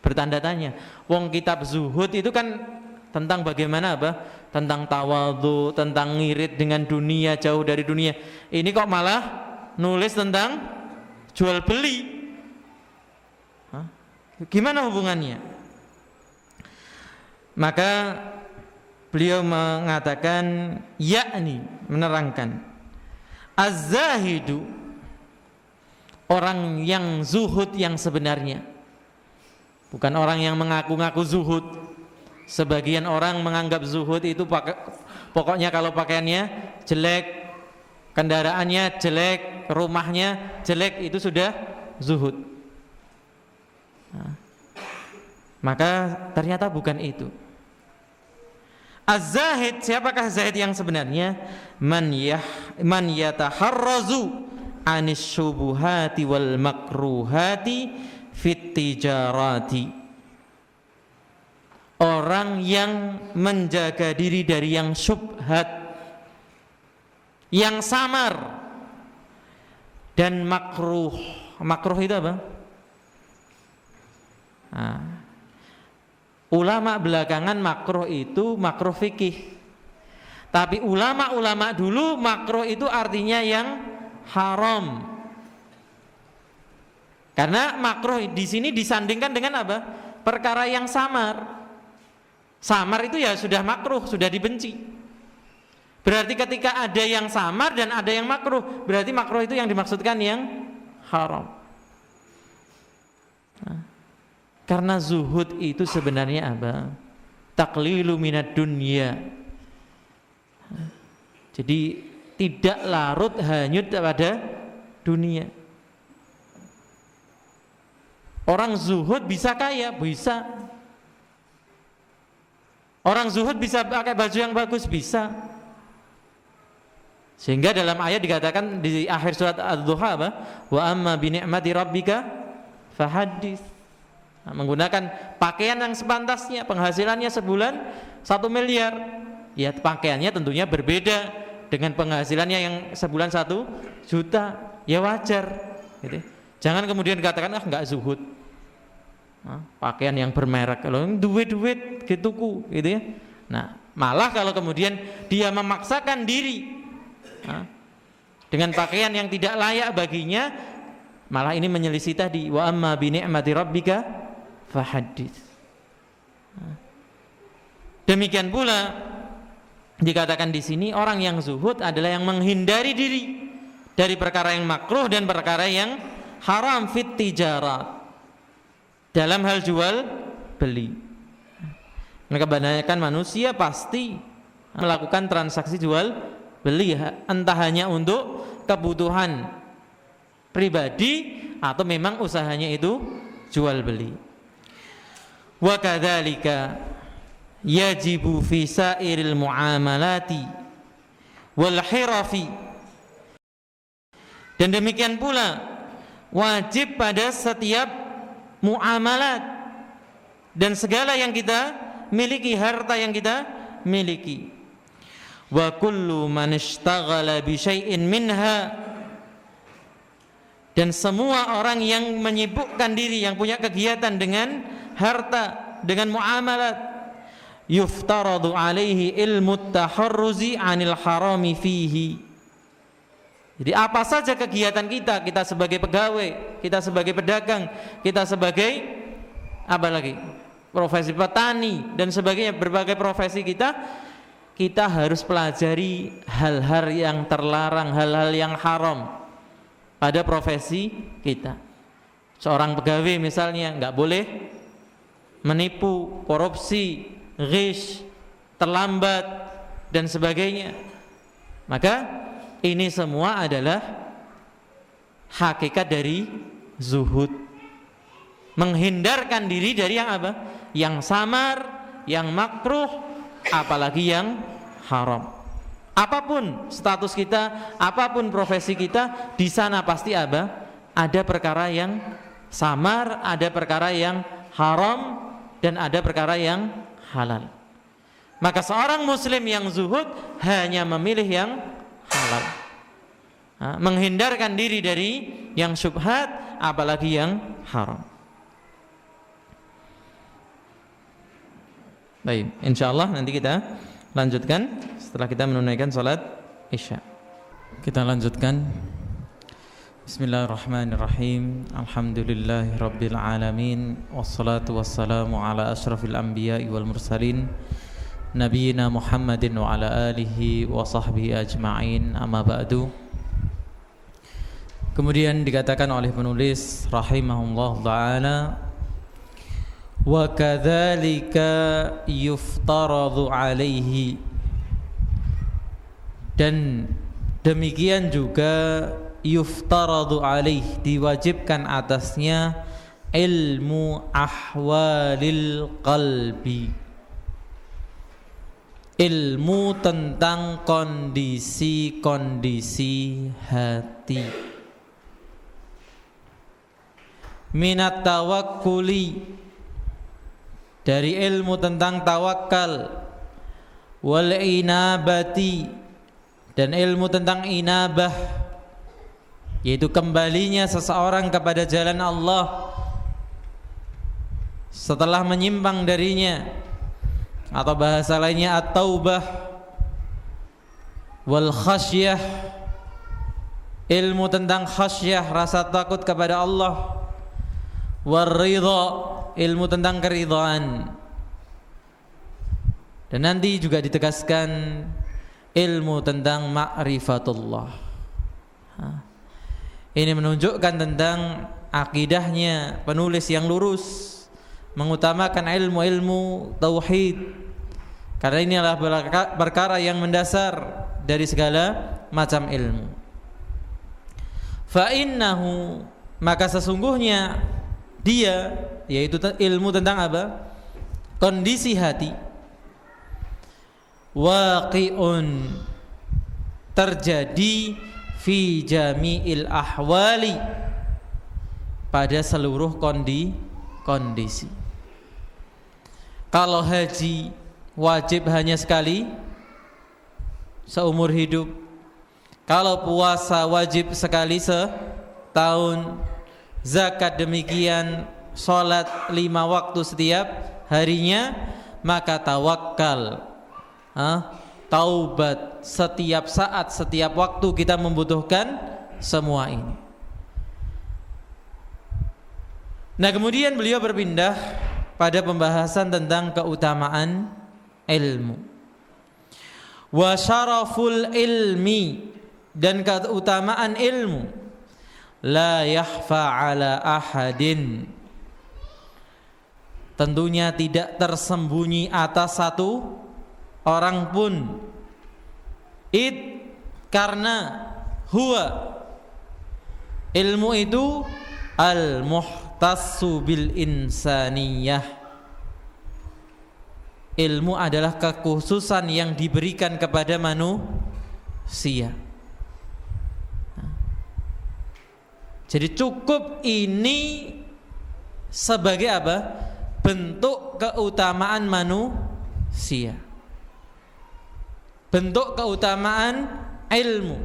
bertanda tanya. Wong kitab zuhud itu kan tentang bagaimana tentang tawadhu, tentang ngirit dengan dunia, jauh dari dunia. Ini kok malah nulis tentang jual beli. Gimana hubungannya? Maka beliau mengatakan, yakni, menerangkan, az-zahidu, orang yang zuhud yang sebenarnya, bukan orang yang mengaku-ngaku zuhud. Sebagian orang menganggap zuhud itu pokoknya kalau pakaiannya jelek, kendaraannya jelek, rumahnya jelek, itu sudah zuhud. Maka ternyata bukan itu. Az-zahid, siapakah zahid yang sebenarnya? Man yataharrazu anis syubuhati wal makruhati fit tijarati. Orang yang menjaga diri dari yang syubhat, yang samar, dan makruh. Makruh itu apa? Ulama belakangan makruh itu makruh fikih. Tapi ulama-ulama dulu makruh itu artinya yang haram. Karena makruh di sini disandingkan dengan apa? Perkara yang samar. Samar itu ya sudah makruh, sudah dibenci. Berarti ketika ada yang samar dan ada yang makruh, berarti makruh itu yang dimaksudkan yang haram. Karena zuhud itu sebenarnya apa? Taqlilu minad dunya. Jadi tidak larut hanyut pada dunia. Orang zuhud bisa kaya, bisa. Orang zuhud bisa pakai baju yang bagus, bisa. Sehingga dalam ayat dikatakan di akhir surat Ad-Duha apa? Wa amma bi ni'mati rabbika fahaddits. Menggunakan pakaian yang sepantasnya, penghasilannya sebulan 1 miliar. Ya pakaiannya tentunya berbeda dengan penghasilannya yang sebulan 1 juta. Ya wajar gitu. Jangan kemudian dikatakan enggak zuhud. Pakaian yang bermerek, kalau duit-duit gituku gitu ya. Nah, malah kalau kemudian dia memaksakan diri dengan pakaian yang tidak layak baginya, malah ini menyelisih tadi wa amma bi ni'mati rabbika fahaddits. Demikian pula dikatakan di sini orang yang zuhud adalah yang menghindari diri dari perkara yang makruh dan perkara yang haram fit tijarat. Dalam hal jual beli. Mereka kebanyakan manusia pasti melakukan transaksi jual beli, entah hanya untuk kebutuhan pribadi atau memang usahanya itu jual beli. Wa kadzalika yajibu fi sairil muamalati wal hirafi. Dan demikian pula wajib pada setiap muamalat dan segala yang kita miliki, harta yang kita miliki. Wa kullu man ishtaghala bi syai'in minha, dan semua orang yang menyibukkan diri, yang punya kegiatan dengan harta, dengan muamalat, yuftaradu alaihi ilmu taharruzi anil harami fihi. Jadi apa saja kegiatan kita sebagai pegawai, kita sebagai pedagang, kita sebagai apa lagi? Profesi petani dan sebagainya, berbagai profesi kita harus pelajari hal-hal yang terlarang, hal-hal yang haram pada profesi kita. Seorang pegawai misalnya enggak boleh menipu, korupsi, ghish, terlambat dan sebagainya. Maka ini semua adalah hakikat dari zuhud. Menghindarkan diri dari yang apa? Yang samar, yang makruh, apalagi yang haram. Apapun status kita, apapun profesi kita, di sana pasti apa? Ada perkara yang samar, ada perkara yang haram, dan ada perkara yang halal. Maka seorang muslim yang zuhud hanya memilih yang halal, menghindarkan diri dari yang syubhat, apalagi yang haram. Baik, insyaallah nanti kita lanjutkan setelah kita menunaikan salat Isya. Kita lanjutkan. Bismillahirrahmanirrahim. Alhamdulillahirabbil alamin, wassalatu wassalamu ala asyrafil anbiya'i wal mursalin, nabiyina Muhammadin wa ala alihi wa sahbihi ajma'in, amma ba'du. Kemudian dikatakan oleh penulis rahimahullah ta'ala, wa kadzalika yuftaradu alaihi, dan demikian juga yuftaradu alaihi, diwajibkan atasnya ilmu ahwalil qalbi, ilmu tentang kondisi-kondisi hati, minat tawakkuli, dari ilmu tentang tawakal, wal inabati, dan ilmu tentang inabah, yaitu kembalinya seseorang kepada jalan Allah setelah menyimpang darinya, atau bahasa lainnya at-taubah, wal khasyah, ilmu tentang khasyah, rasa takut kepada Allah, war ridha, ilmu tentang keridhaan. Dan nanti juga ditegaskan ilmu tentang ma'rifatullah. Ini menunjukkan tentang akidahnya penulis yang lurus, mengutamakan ilmu-ilmu tauhid, karena ini adalah perkara yang mendasar dari segala macam ilmu. Fa innahu, maka sesungguhnya dia, yaitu ilmu tentang apa? Kondisi hati, waqi'un, terjadi fi jami'il ahwali, pada seluruh kondisi. Kalau haji wajib hanya sekali seumur hidup, kalau puasa wajib sekali setahun, zakat demikian, sholat 5 waktu setiap harinya, maka tawakal, taubat setiap saat, setiap waktu kita membutuhkan semua ini. Nah, kemudian beliau berpindah pada pembahasan tentang keutamaan ilmu. Wa syaraful ilmi, dan keutamaan ilmu, la yakhfa ala ahadin, tentunya tidak tersembunyi atas satu orang pun. Karena huwa, ilmu itu al-muhtassu bil insaniyah, ilmu adalah kekhususan yang diberikan kepada manusia. Jadi cukup ini sebagai apa? Bentuk keutamaan manusia, bentuk keutamaan ilmu,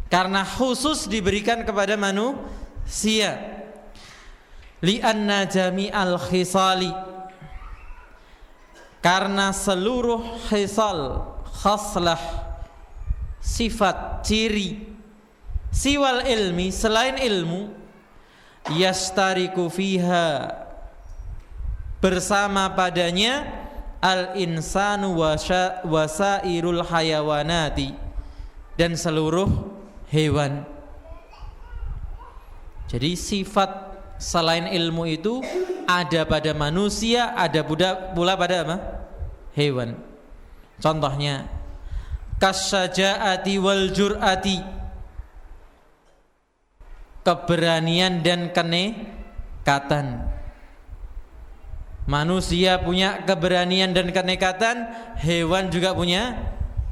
karena khusus diberikan kepada manusia. Li'anna jami'al khisali, karena seluruh khisal, khaslah, sifat, ciri, siwal ilmi, selain ilmu, yastariku fiha, bersama padanya, al-insanu wasairul hayawanati, dan seluruh hewan. Jadi sifat selain ilmu itu ada pada manusia, ada pula pada apa? Hewan. Contohnya kasyajaati wal jur'ati, keberanian dan kenekatan. Manusia punya keberanian dan kenekatan, hewan juga punya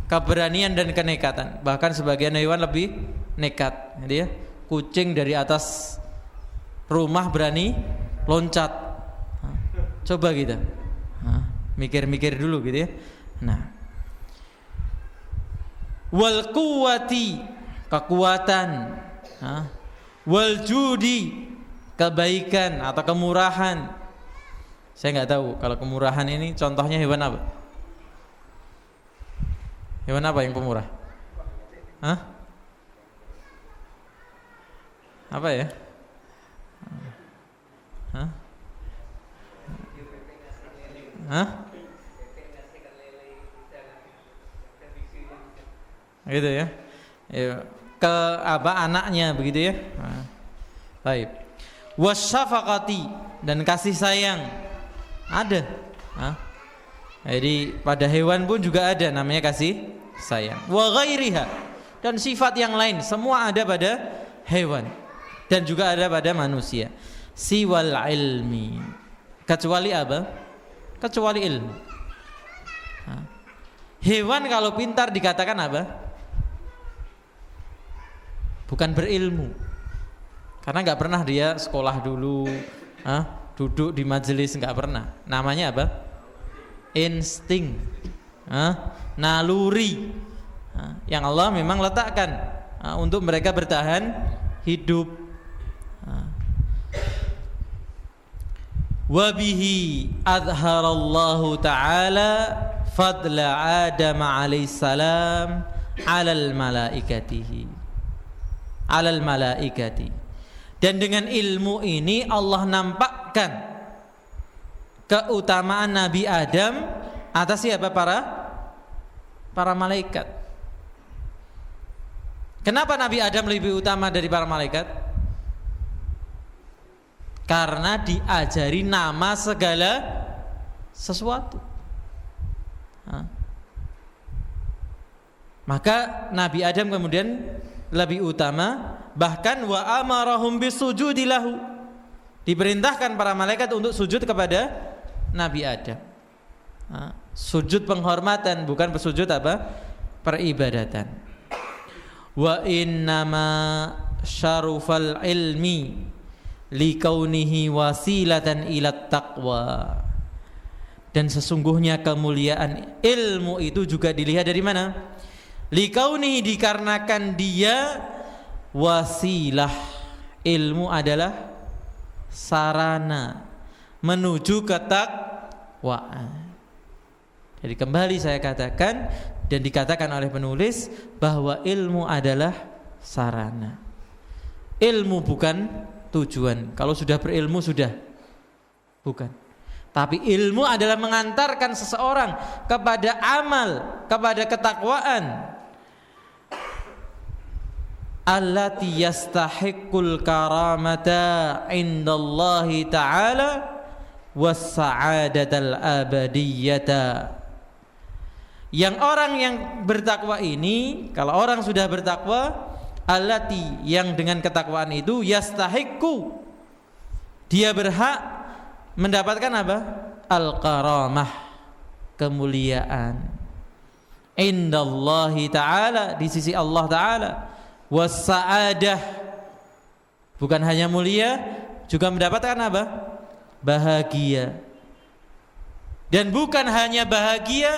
keberanian dan kenekatan. Bahkan sebagian hewan lebih nekat. Jadi ya, kucing dari atas rumah berani loncat. Coba kita mikir-mikir dulu gitu ya. Nah, wal quwwati, kekuatan, wal judi, kebaikan atau kemurahan. Saya nggak tahu kalau kemurahan ini contohnya hewan apa? Hewan apa yang pemurah? Apa ya? Gitu ya. Ke apa anaknya begitu ya. Baik. Wasyafaqati, dan kasih sayang ada. Jadi pada hewan pun juga ada namanya kasih sayang. Wa ghairiha, dan sifat yang lain semua ada pada hewan dan juga ada pada manusia. Siwal ilmi, kecuali apa? Kecuali ilmu. Hewan kalau pintar dikatakan apa? Bukan berilmu, karena nggak pernah dia sekolah dulu, duduk di majelis, nggak pernah. Namanya apa? Insting, naluri, yang Allah memang letakkan untuk mereka bertahan hidup. Wabihi adharallahu ta'ala fadla Adam alaihissalam 'alal malaikatihi. 'Alal malaikati. Dan dengan ilmu ini Allah nampakkan keutamaan Nabi Adam atas siapa? Para malaikat. Kenapa Nabi Adam lebih utama dari para malaikat? Karena diajari nama segala sesuatu. Maka Nabi Adam kemudian lebih utama, bahkan wa amarahum bisujudi lahu, diperintahkan para malaikat untuk sujud kepada Nabi Adam. Sujud penghormatan, bukan sujud peribadatan. Wa innama syarufal ilmi likaunihi wasilatan ila taqwa. Dan sesungguhnya kemuliaan ilmu itu juga dilihat dari mana? Likaunihi, dikarenakan dia wasilah. Ilmu adalah sarana menuju ke takwaan. Jadi kembali saya katakan, dan dikatakan oleh penulis bahwa ilmu adalah sarana. Ilmu bukan tujuan. Kalau sudah berilmu sudah, bukan. Tapi ilmu adalah mengantarkan seseorang kepada amal, kepada ketakwaan. Allati yastahiqqul karamata indallahi ta'ala was sa'adatal abadiyyata. Yang orang yang bertakwa ini, kalau orang sudah bertakwa, allati, yang dengan ketakwaan itu yastahiqqu, dia berhak mendapatkan apa? Al-karamah, kemuliaan. Indallahi ta'ala, di sisi Allah ta'ala. Was-sa'adah, bukan hanya mulia, juga mendapatkan apa? Bahagia. Dan bukan hanya bahagia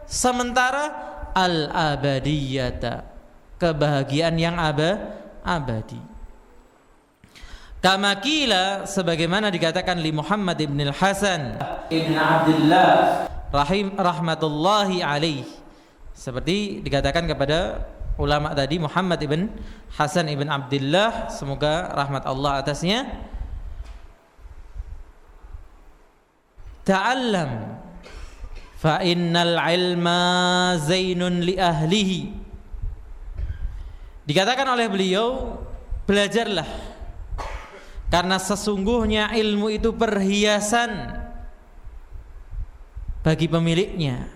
sementara, al-abadiyata, kebahagiaan yang abadi. Kama qila, sebagaimana dikatakan li Muhammad ibn al-Hasan ibn Abdullah rahmatullahi alaih, seperti dikatakan kepada ulama tadi, Muhammad ibn Hasan ibn Abdullah, semoga rahmat Allah atasnya. Ta'allam fa innal ilma zainun li ahlihi. Dikatakan oleh beliau, belajarlah, karena sesungguhnya ilmu itu perhiasan bagi pemiliknya.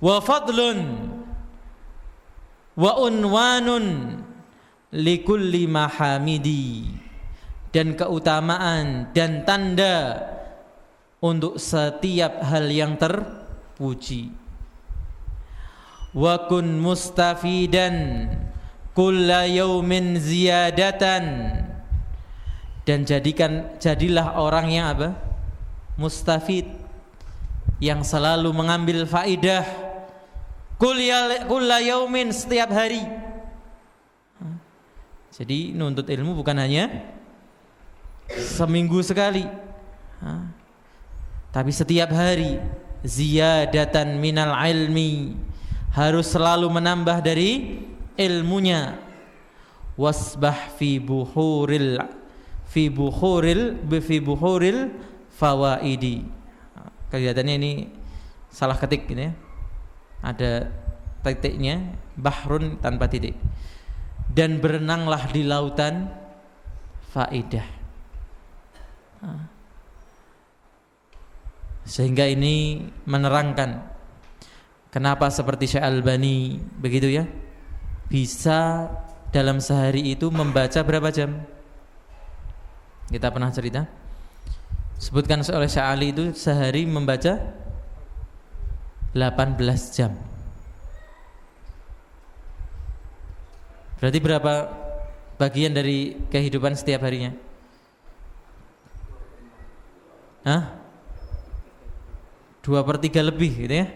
Wa fadlun wa unwanun likulli mahamidi, dan keutamaan dan tanda untuk setiap hal yang terpuji. Wa kun mustafidan kulla yaumin ziyadatan, dan jadilah orang yang apa? Mustafid, yang selalu mengambil faidah. Kulla yaumin, setiap hari. Jadi nuntut ilmu bukan hanya seminggu sekali, tapi setiap hari. Ziyadatan minal ilmi, harus selalu menambah dari ilmunya. Wasbah fi buhuril fawaidi. Kelihatannya ini salah ketik ini ya. Ada titiknya, bahrun tanpa titik. Dan berenanglah di lautan faidah. Sehingga ini menerangkan kenapa seperti Syekh Albani begitu ya, bisa dalam sehari itu membaca berapa jam? Kita pernah cerita, sebutkan oleh Syekh Ali itu sehari membaca 18 jam. Berarti berapa bagian dari kehidupan setiap harinya? 2/3 lebih gitu ya.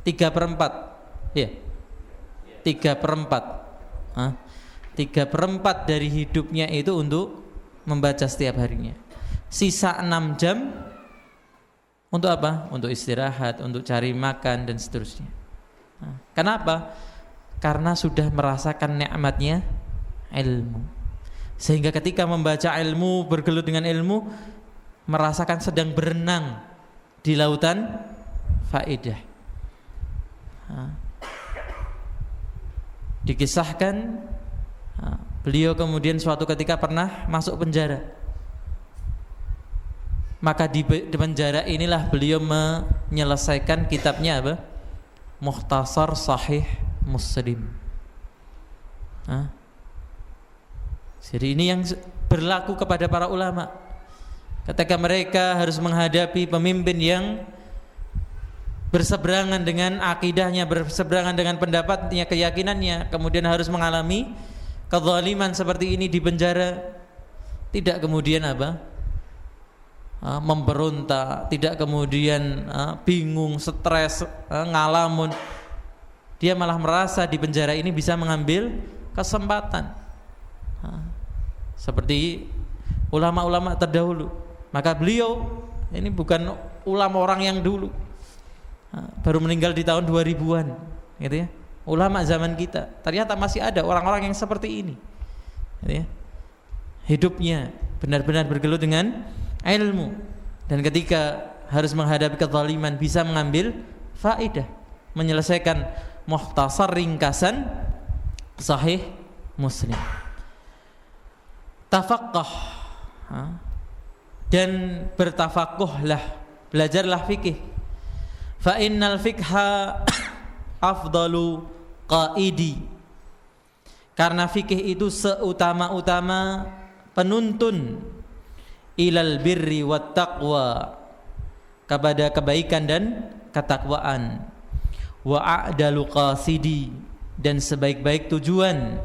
3/4. Iya. 3/4. 3/4 dari hidupnya itu untuk membaca setiap harinya. Sisa 6 jam untuk apa? Untuk istirahat, untuk cari makan dan seterusnya. Kenapa? Karena sudah merasakan nikmatnya ilmu. Sehingga ketika membaca ilmu, bergelut dengan ilmu, merasakan sedang berenang di lautan faedah. Dikisahkan beliau kemudian suatu ketika pernah masuk penjara. Maka di penjara inilah beliau menyelesaikan kitabnya apa? Mukhtasar Sahih Muslim. Jadi ini yang berlaku kepada para ulama. Ketika mereka harus menghadapi pemimpin yang berseberangan dengan akidahnya, berseberangan dengan pendapatnya, keyakinannya, kemudian harus mengalami kezaliman seperti ini di penjara, tidak kemudian memberontak, tidak kemudian bingung, stres, ngalamun. Dia malah merasa di penjara ini bisa mengambil kesempatan, seperti ulama-ulama terdahulu. Maka beliau ini bukan ulama orang yang dulu, baru meninggal di tahun 2000-an, gitu ya. Ulama zaman kita ternyata masih ada orang-orang yang seperti ini, gitu ya. Hidupnya benar-benar bergelut dengan ilmu, dan ketika harus menghadapi kezaliman bisa mengambil faedah, menyelesaikan mukhtasar ringkasan Sahih Muslim. Tafaqqah, dan bertafakuhlah, belajarlah fikih. Fa innal fikha afdalu qaidi, karena fikih itu seutama-utama penuntun ilal birri wat taqwa, kepada kebaikan dan ketakwaan. Wa a'dalu qasidi, dan sebaik-baik tujuan.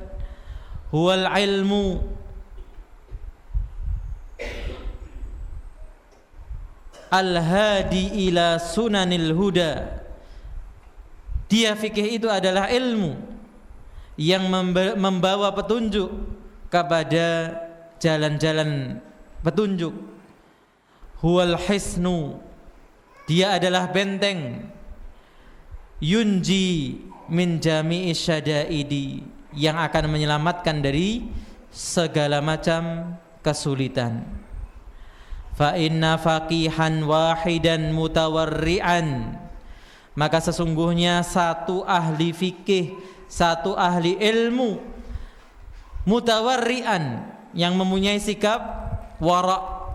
Huwal ilmu al-hadi ila sunanil huda. Dia fikih itu adalah ilmu yang membawa petunjuk kepada jalan-jalan petunjuk. Huwal hisnu, dia adalah benteng. Yunji min jami'i syada'idi, yang akan menyelamatkan dari segala macam kesulitan. Fa inna faqihan wahidan mutawarri'an, maka sesungguhnya satu ahli fikih, satu ahli ilmu, mutawarri'an, yang mempunyai sikap wara',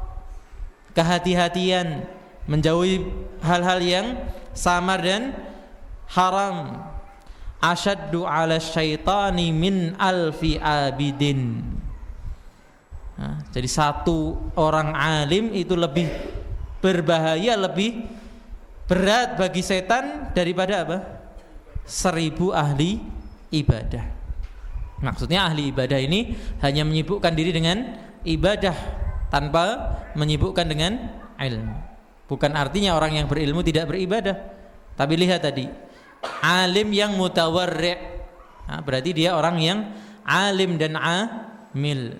kehati-hatian, menjauhi hal-hal yang samar dan haram. Asyaddu ala syaitani min alfi abidin. Jadi satu orang alim itu lebih berbahaya, lebih berat bagi setan daripada 1000 ahli ibadah. Maksudnya ahli ibadah ini hanya menyibukkan diri dengan ibadah tanpa menyibukkan dengan ilmu. Bukan artinya orang yang berilmu tidak beribadah. Tapi lihat tadi, alim yang mutawarri', berarti dia orang yang alim dan amil.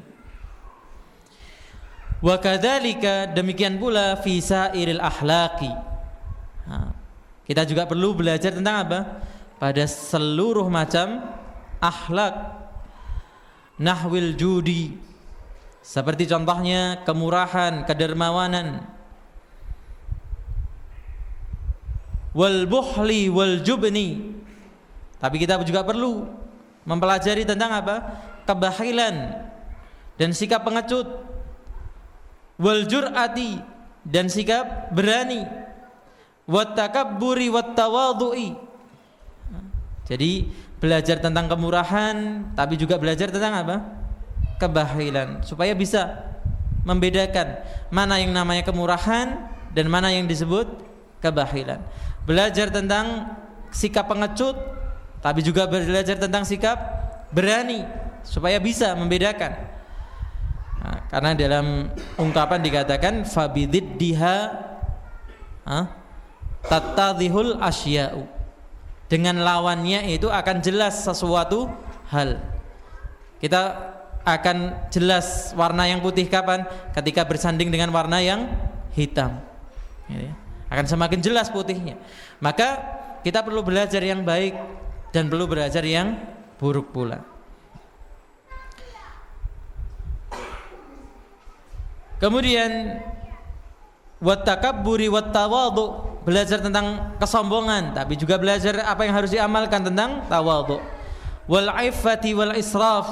Wa kadzalika, demikian pula fi sairil akhlaqi. Kita juga perlu belajar tentang pada seluruh macam akhlak. Nahwil judi, seperti contohnya kemurahan, kedermawanan. Wal buhli wal jubni, tapi kita juga perlu mempelajari tentang kebahilan dan sikap pengecut. Wal jur'ati, dan sikap berani. Wat takabburi wat tawadhu'i, jadi belajar tentang kemurahan, tapi juga belajar tentang kebahilan, supaya bisa membedakan mana yang namanya kemurahan dan mana yang disebut kebahilan. Belajar tentang sikap pengecut, tapi juga belajar tentang sikap berani, supaya bisa membedakan. Karena dalam ungkapan dikatakan fabididdiha tattadhihul asya'u, dengan lawannya itu akan jelas sesuatu hal. Kita akan jelas warna yang putih kapan? Ketika bersanding dengan warna yang hitam, akan semakin jelas putihnya. Maka kita perlu belajar yang baik dan perlu belajar yang buruk pula. Kemudian wattakabburi wattawadhu, belajar tentang kesombongan tapi juga belajar apa yang harus diamalkan tentang tawadhu. Wal iffati wal israf,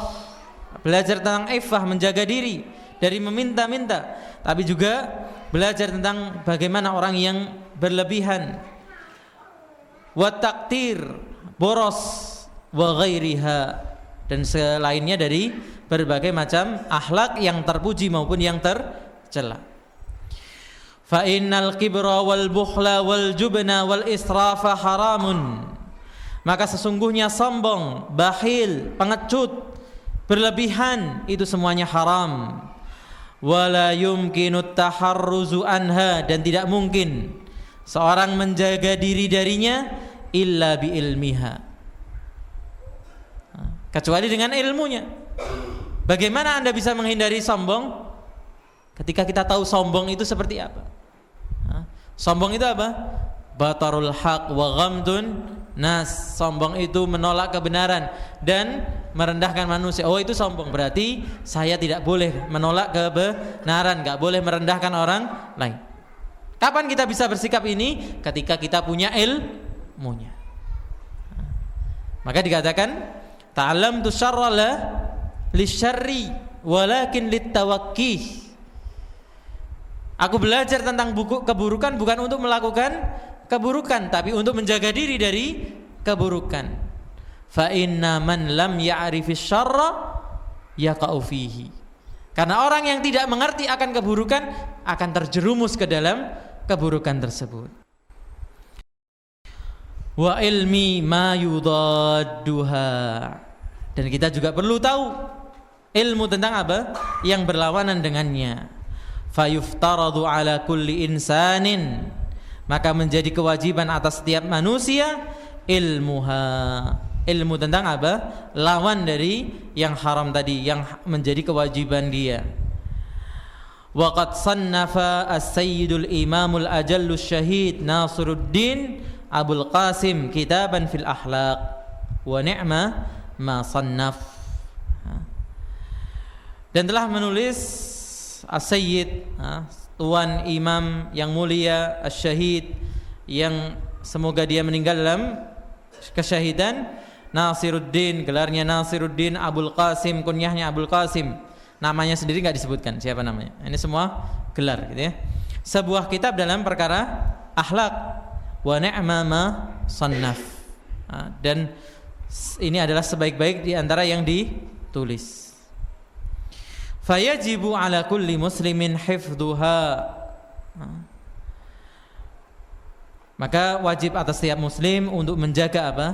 belajar tentang iffah, menjaga diri dari meminta-minta, tapi juga belajar tentang bagaimana orang yang berlebihan. Wa taqtir, boros, wa ghairiha, dan selainnya dari berbagai macam akhlak yang terpuji maupun yang tercela. Fa innal kibra wal bukhla wal jubna wal israfa haramun, maka sesungguhnya sombong, bakhil, pengecut, berlebihan itu semuanya haram. Wala yumkinu taharruzu anha, dan tidak mungkin seorang menjaga diri darinya illa bi ilmiha, kecuali dengan ilmunya. Bagaimana Anda bisa menghindari sombong? Ketika kita tahu sombong itu seperti apa. Sombong itu apa? Batarul haq wa ghamdun nas. Sombong itu menolak kebenaran dan merendahkan manusia. Oh, itu sombong, berarti saya tidak boleh menolak kebenaran, enggak boleh merendahkan orang lain. Kapan kita bisa bersikap ini? Ketika kita punya ilmunya. Maka dikatakan ta'allamtu syarra la lisyarri walakin litawakkih. Aku belajar tentang keburukan bukan untuk melakukan keburukan, tapi untuk menjaga diri dari keburukan. Fa inna man lam ya'rifis syarra yaqa'u fihi. Karena orang yang tidak mengerti akan keburukan akan terjerumus ke dalam keburukan tersebut. Wa ilmi ma yudadduha, dan kita juga perlu tahu ilmu tentang apa yang berlawanan dengannya. Fayuftaradu ala kulli insanin, maka menjadi kewajiban atas setiap manusia ilmuha, ilmu tentang apa? Lawan dari yang haram tadi, yang menjadi kewajiban dia. Wa qad sannafa as-sayyidul imamul ajallu syahid Nasiruddin Abul Qasim kitaban fil akhlaq wa ni'ma ma sannaf. Dan telah menulis as-sayyid, tuan imam yang mulia, as-syahid, yang semoga dia meninggal dalam kesyahidan, Nasiruddin, gelarnya Nasiruddin Abul Qasim, kunyahnya Abul Qasim. Namanya sendiri enggak disebutkan siapa namanya. Ini semua gelar gitu ya. Sebuah kitab dalam perkara akhlak, wa ni'ma ma sannaf. Dan ini adalah sebaik-baik di antara yang ditulis. Fayajibu ala kulli muslimin hifdhuha, maka wajib atas setiap muslim untuk menjaga apa?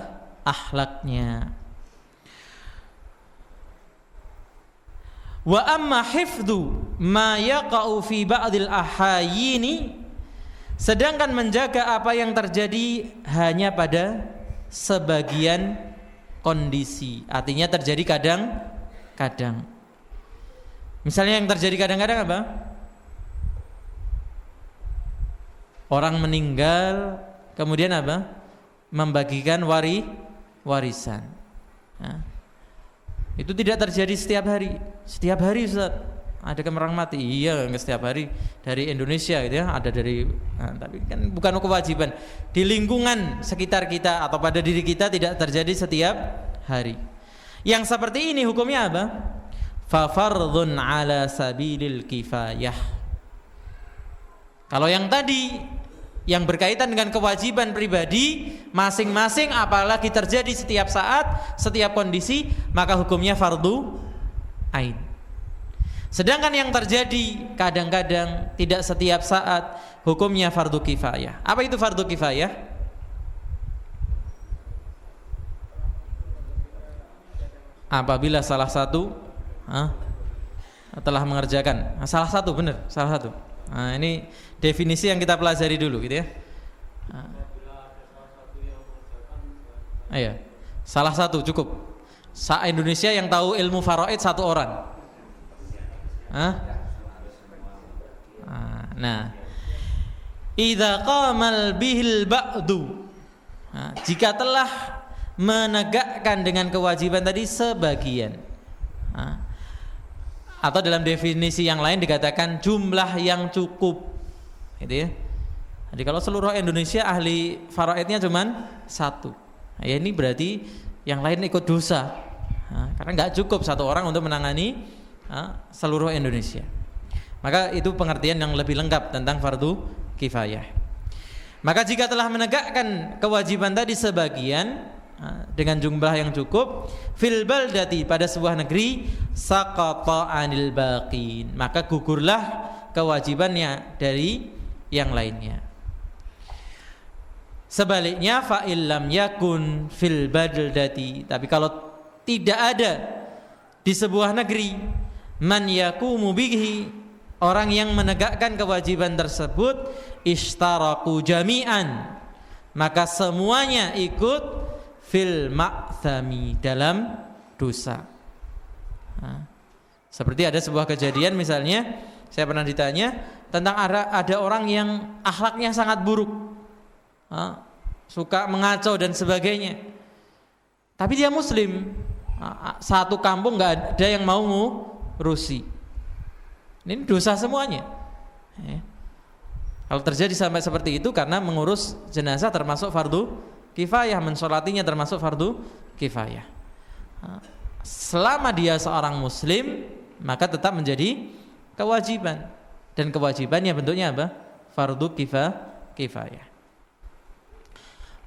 Akhlaknya. Wa amma hifdhu ma yaqa'u fi ba'dil ahayini, sedangkan menjaga apa yang terjadi hanya pada sebagian kondisi, artinya terjadi kadang-kadang. Misalnya yang terjadi kadang-kadang apa? Orang meninggal, kemudian apa? Membagikan warisan. Nah, itu tidak terjadi setiap hari. Setiap hari Ustaz, ada orang mati. Iya, enggak setiap hari dari Indonesia gitu ya, ada dari tapi kan bukan kewajiban. Di lingkungan sekitar kita atau pada diri kita tidak terjadi setiap hari. Yang seperti ini hukumnya apa? Fa fardhun ala sabilil kifayah. Kalau yang tadi yang berkaitan dengan kewajiban pribadi masing-masing, apalagi terjadi setiap saat, setiap kondisi, maka hukumnya fardu ain. Sedangkan yang terjadi kadang-kadang, tidak setiap saat, hukumnya fardu kifayah. Apa itu fardu kifayah? Apabila salah satu telah mengerjakan, salah satu, benar, salah satu. Nah, ini definisi yang kita pelajari dulu gitu ya. Iya, salah satu cukup. Indonesia yang tahu ilmu faraid satu orang. Nah, idza qamal bihil ba'du, Jika telah menegakkan dengan kewajiban tadi sebagian, atau dalam definisi yang lain dikatakan jumlah yang cukup, gitu ya. Jadi kalau seluruh Indonesia ahli faraidnya cuman 1, ya ini berarti yang lain ikut dosa, karena nggak cukup 1 orang untuk menangani seluruh Indonesia. Maka itu pengertian yang lebih lengkap tentang fardu kifayah. Maka jika telah menegakkan kewajiban tadi sebagian dengan jumlah yang cukup, fil baldati, pada sebuah negeri, saqata anil baqin, maka gugurlah kewajibannya dari yang lainnya. Sebaliknya, fa illam yakun fil baldati, tapi kalau tidak ada di sebuah negeri man yaqumu bihi, orang yang menegakkan kewajiban tersebut, ishtaraku jami'an, maka semuanya ikut fil ma'thami, dalam dosa. Seperti ada sebuah kejadian, misalnya saya pernah ditanya tentang ada orang yang akhlaknya sangat buruk, suka mengacau dan sebagainya, tapi dia muslim. Satu kampung nggak ada yang mau ngurusi. Ini dosa semuanya. Kalau terjadi sampai seperti itu, karena mengurus jenazah termasuk fardu kifayah, mensolatinya termasuk fardu kifayah. Selama dia seorang muslim, maka tetap menjadi kewajiban, dan kewajibannya bentuknya apa? Fardu kifayah.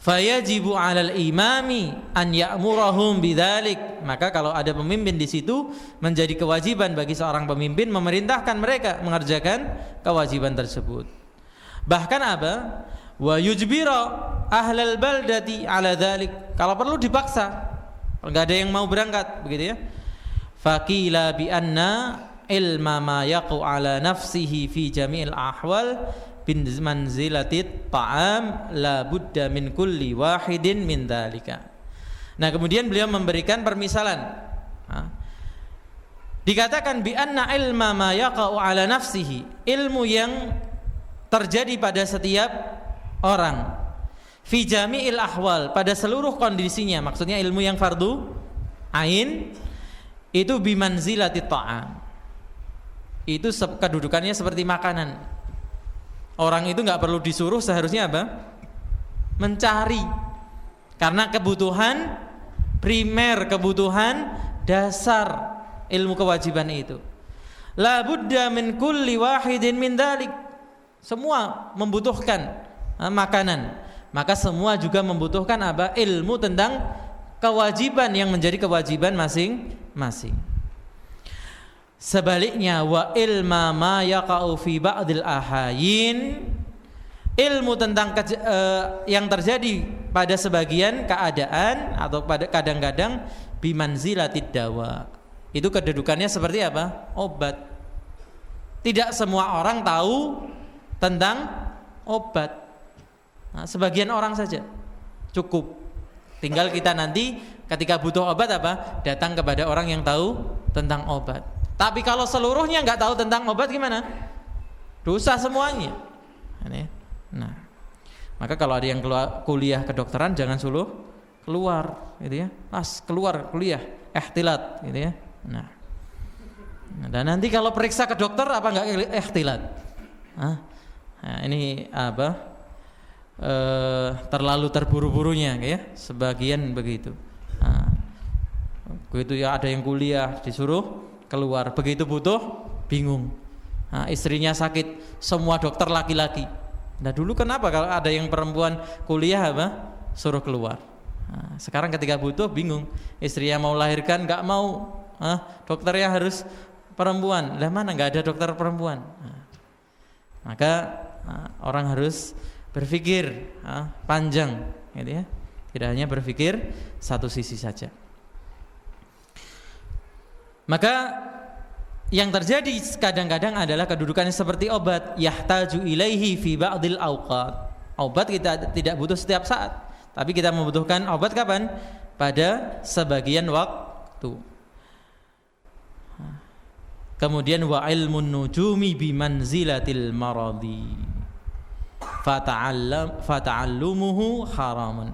Fayajibu 'alal imami an ya'murahum bidzalik, maka kalau ada pemimpin di situ, menjadi kewajiban bagi seorang pemimpin memerintahkan mereka mengerjakan kewajiban tersebut. Bahkan apa? Wa yujbira ahlal baldati 'ala dzalik, kalau perlu dipaksa, enggak ada yang mau berangkat, begitu ya. Faqila bi anna ilma ma yaqu 'ala nafsihi fi jami'il ahwal bin manzilatit ta'am la budda min kulli wahidin min dzalika. Nah, kemudian beliau memberikan permisalan. Dikatakan bi anna ilma ma yaqa'u ala nafsihi, ilmu yang terjadi pada setiap orang, fi jami'il ahwal, pada seluruh kondisinya, maksudnya ilmu yang fardu ain, itu bi manzilatit ta'am, itu kedudukannya seperti makanan. Orang itu nggak perlu disuruh, seharusnya apa? Mencari, karena kebutuhan primer, kebutuhan dasar ilmu kewajiban itu. La budda min kulli wahidin min dzalik, semua membutuhkan makanan, maka semua juga membutuhkan apa? Ilmu tentang kewajiban yang menjadi kewajiban masing-masing. Sebaliknya, wa ilma ma yaqa'u fi ba'dil ahayin, ilmu tentang yang terjadi pada sebagian keadaan atau pada kadang-kadang, bimanzilatid dawa, itu kedudukannya seperti apa? Obat. Tidak semua orang tahu tentang obat. Sebagian orang saja cukup. Tinggal kita nanti ketika butuh obat apa? Datang kepada orang yang tahu tentang obat. Tapi kalau seluruhnya nggak tahu tentang obat, gimana? Dosa semuanya. Nah, maka kalau ada yang kuliah kedokteran, jangan suruh keluar, gitu ya. Pas keluar kuliah, ihtilat, gitu ya. Nah, dan nanti kalau periksa ke dokter apa nggak ihtilat? Nah, ini apa? Terlalu terburu-burunya, ya. Sebagian begitu. Begitu ya, ada yang kuliah disuruh keluar, begitu butuh bingung. Istrinya sakit, semua dokter laki-laki. Nah, dulu kenapa kalau ada yang perempuan kuliah apa? Suruh keluar. Sekarang ketika butuh bingung. Istrinya mau lahirkan nggak mau, dokternya harus perempuan. Lah mana nggak ada dokter perempuan. Maka orang harus berpikir panjang, gitu ya. Tidak hanya berpikir satu sisi saja. Maka yang terjadi kadang-kadang adalah kedudukannya seperti obat, yahtaju ilaihi fi ba'dil awqat. Obat kita tidak butuh setiap saat, tapi kita membutuhkan obat kapan? Pada sebagian waktu. Kemudian wa ilmun nujumi bi manzilatil maradi fata'allumuhu haramun.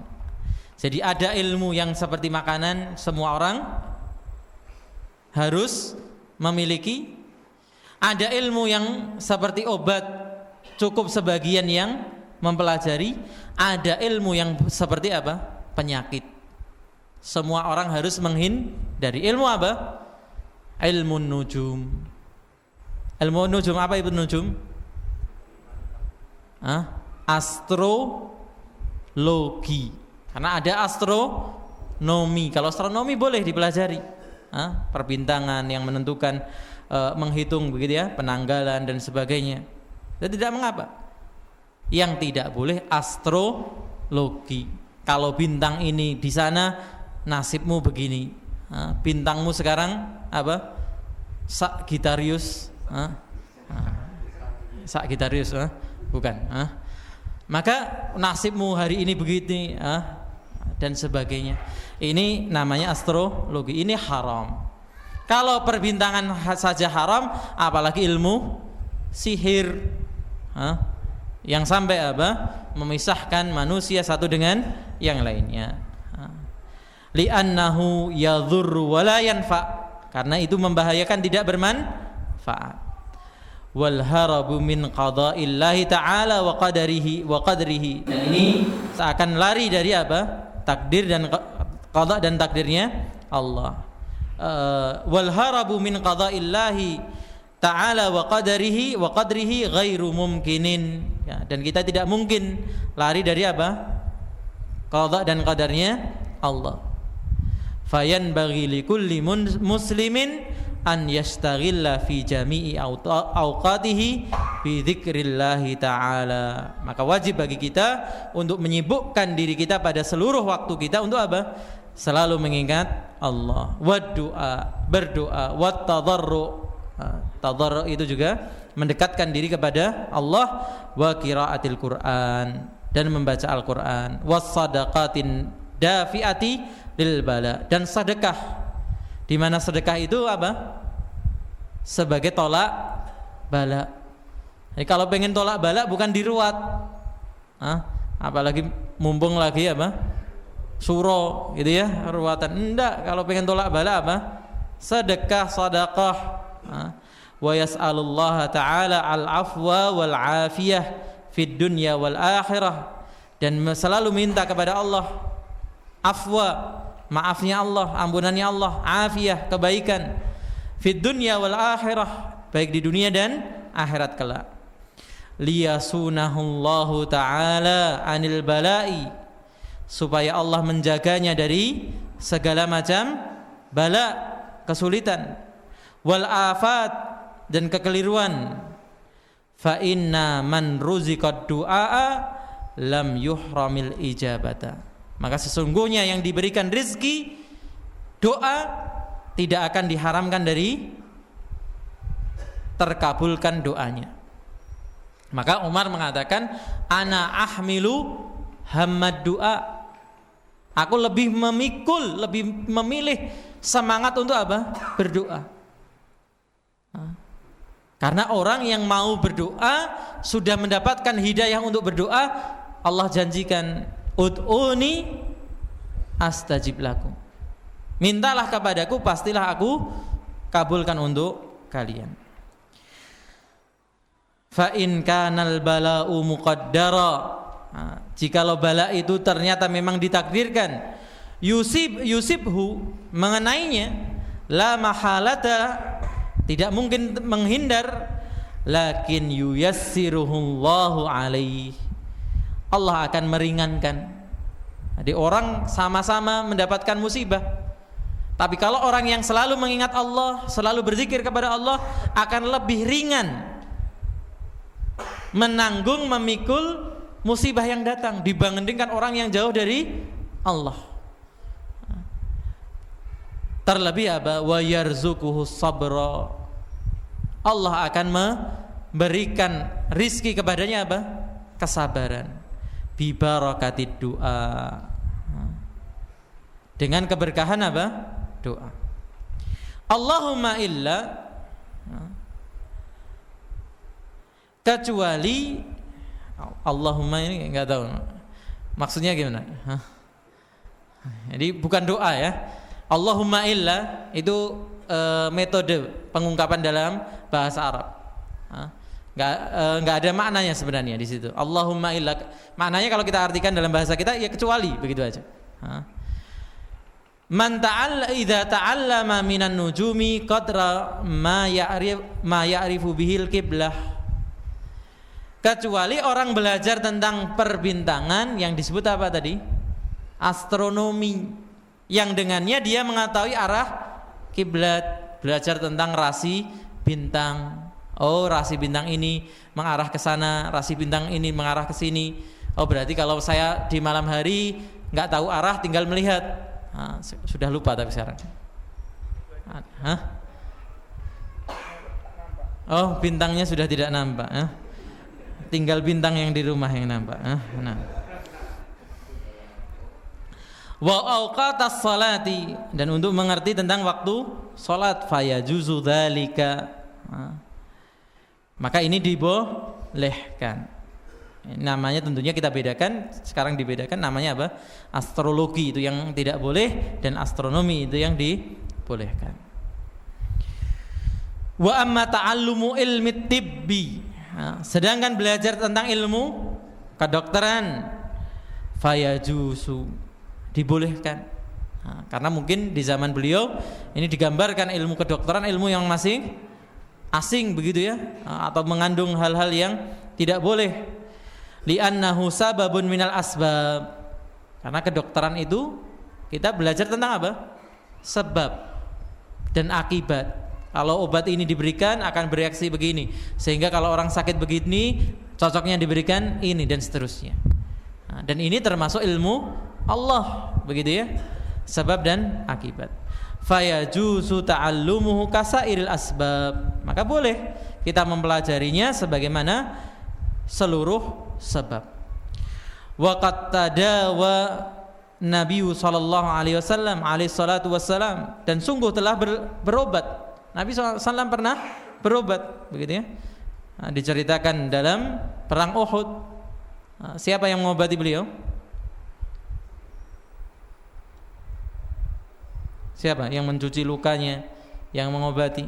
Jadi ada ilmu yang seperti makanan semua orang harus memiliki. Ada ilmu yang seperti obat cukup sebagian yang mempelajari. Ada ilmu yang seperti apa? Penyakit. Semua orang harus menghindari. Ilmu apa? Ilmu nujum. Ilmu nujum apa itu nujum? Astrologi. Karena ada astronomi. Kalau astronomi boleh dipelajari. Perbintangan yang menentukan, menghitung begitu ya, penanggalan dan sebagainya. Dan tidak mengapa. Yang tidak boleh astrologi. Kalau bintang ini di sana, nasibmu begini. Bintangmu sekarang apa? Sagittarius. Sagittarius, bukan. Maka nasibmu hari ini begini, dan sebagainya. Ini namanya astrologi. Ini haram. Kalau perbintangan saja haram, apalagi ilmu sihir, yang sampai apa? Memisahkan manusia satu dengan yang lainnya. Li'annahu yadhurru wa la yanfa', karena itu membahayakan, tidak bermanfaat. Wal harabu min qada'illahi ta'ala wa qadarihi. Dan ini seakan lari dari apa? Takdir dan qada dan takdirnya Allah. Wal harabu min qada'illahi ta'ala wa qadrihi ghairu mumkinin, ya, dan kita tidak mungkin lari dari apa? Qada dan qadarnya Allah. Fayanbaghi likulli muslimin an yastaghilla fi jami'i awqatihi bi dzikrillahi ta'ala. Maka wajib bagi kita untuk menyibukkan diri kita pada seluruh waktu kita untuk apa? Selalu mengingat Allah. Wad du'a, berdoa, wat tadarru. Tadarru itu juga mendekatkan diri kepada Allah. Wa qiraatil Qur'an, dan membaca Al-Qur'an. Was sadaqatin dafi'ati lil bala, dan sedekah, di mana sedekah itu apa? Sebagai tolak bala. Jadi kalau pengen tolak bala bukan diruat, apalagi mumpung lagi apa? Suro gitu ya, ruatan. Enggak, kalau pengen tolak bala apa? Sedekah, sedekah. Wa yas'alullaha ta'ala al-afwa wal afiyah fid dunya wal akhirah, dan selalu minta kepada Allah afwa, maafnya Allah, ampunannya Allah, afiyah, kebaikan, fid dunya wal akhirah, baik di dunia dan akhirat kelak. Liyasunahullahu ta'ala anil bala'i, supaya Allah menjaganya dari segala macam bala, kesulitan, wal afat, dan kekeliruan. Fa inna man ruziqad du'a lam yuhramil ijabata, maka sesungguhnya yang diberikan rezeki doa tidak akan diharamkan dari terkabulkan doanya. Maka Umar mengatakan, ana ahmilu hammad du'a, aku lebih memikul, lebih memilih semangat untuk apa? Berdoa. Karena orang yang mau berdoa sudah mendapatkan hidayah untuk berdoa. Allah janjikan, ud'uni astajib lakum, mintalah kepadaku, pastilah aku kabulkan untuk kalian. Fa in kanal bala'u muqaddara, jikalau bala itu ternyata memang ditakdirkan, yusibhu, mengenainya, la mahalata, tidak mungkin menghindar, lakin yuyassiruhullahu alaih, Allah akan meringankan. Jadi orang sama-sama mendapatkan musibah, tapi kalau orang yang selalu mengingat Allah, selalu berzikir kepada Allah, akan lebih ringan menanggung, memikul musibah yang datang dibandingkan orang yang jauh dari Allah. Terlebih apa? Wa yarzuquhu sabra, Allah akan memberikan rizki kepadanya apa? Kesabaran. Bi barakatid du'a, dengan keberkahan apa? Doa. Allahumma illa, kecuali, Allahumma ini enggak tahu maksudnya gimana? Jadi bukan doa ya. Allahumma illa itu metode pengungkapan dalam bahasa Arab. Nggak ada maknanya sebenarnya di situ. Allahumma illa maknanya kalau kita artikan dalam bahasa kita ya kecuali, begitu aja. Man idza ta'allama minan nujumi qadra ma ya'rifu bihil qiblah. Kecuali orang belajar tentang perbintangan yang disebut apa tadi? Astronomi, yang dengannya dia mengetahui arah kiblat, belajar tentang rasi bintang. Oh, rasi bintang ini mengarah ke sana, rasi bintang ini mengarah ke sini. Oh, berarti kalau saya di malam hari nggak tahu arah, tinggal melihat. Sudah lupa tapi sekarang. Oh, bintangnya sudah tidak nampak. Tinggal bintang yang di rumah yang nampak. Wa awqatas salati, dan untuk mengerti tentang waktu salat, fayajuzu dzalika. Maka ini dibolehkan. Namanya tentunya kita bedakan, sekarang dibedakan namanya apa? Astrologi itu yang tidak boleh, dan astronomi itu yang dibolehkan. Wa amma ta'allumu ilmi tibbi, sedangkan belajar tentang ilmu kedokteran, fayajuzu, dibolehkan. Karena mungkin di zaman beliau ini digambarkan ilmu kedokteran ilmu yang masih asing begitu ya, atau mengandung hal-hal yang tidak boleh. Li'annahu sababun minal asbab, karena kedokteran itu kita belajar tentang apa? Sebab dan akibat. Kalau obat ini diberikan akan bereaksi begini, sehingga kalau orang sakit begini cocoknya diberikan ini, dan seterusnya. Dan ini termasuk ilmu Allah begitu ya, sebab dan akibat. Fayajuzu ta'allumuhu kasairil asbab, maka boleh kita mempelajarinya sebagaimana seluruh sebab. Wa qad tadawa Nabi sallallahu alaihi wasallam alaihi salatu wassalam, dan sungguh telah berobat. Nabi SAW pernah berobat begitu ya. Diceritakan dalam perang Uhud. Siapa yang mengobati beliau? Siapa yang mencuci lukanya, yang mengobati?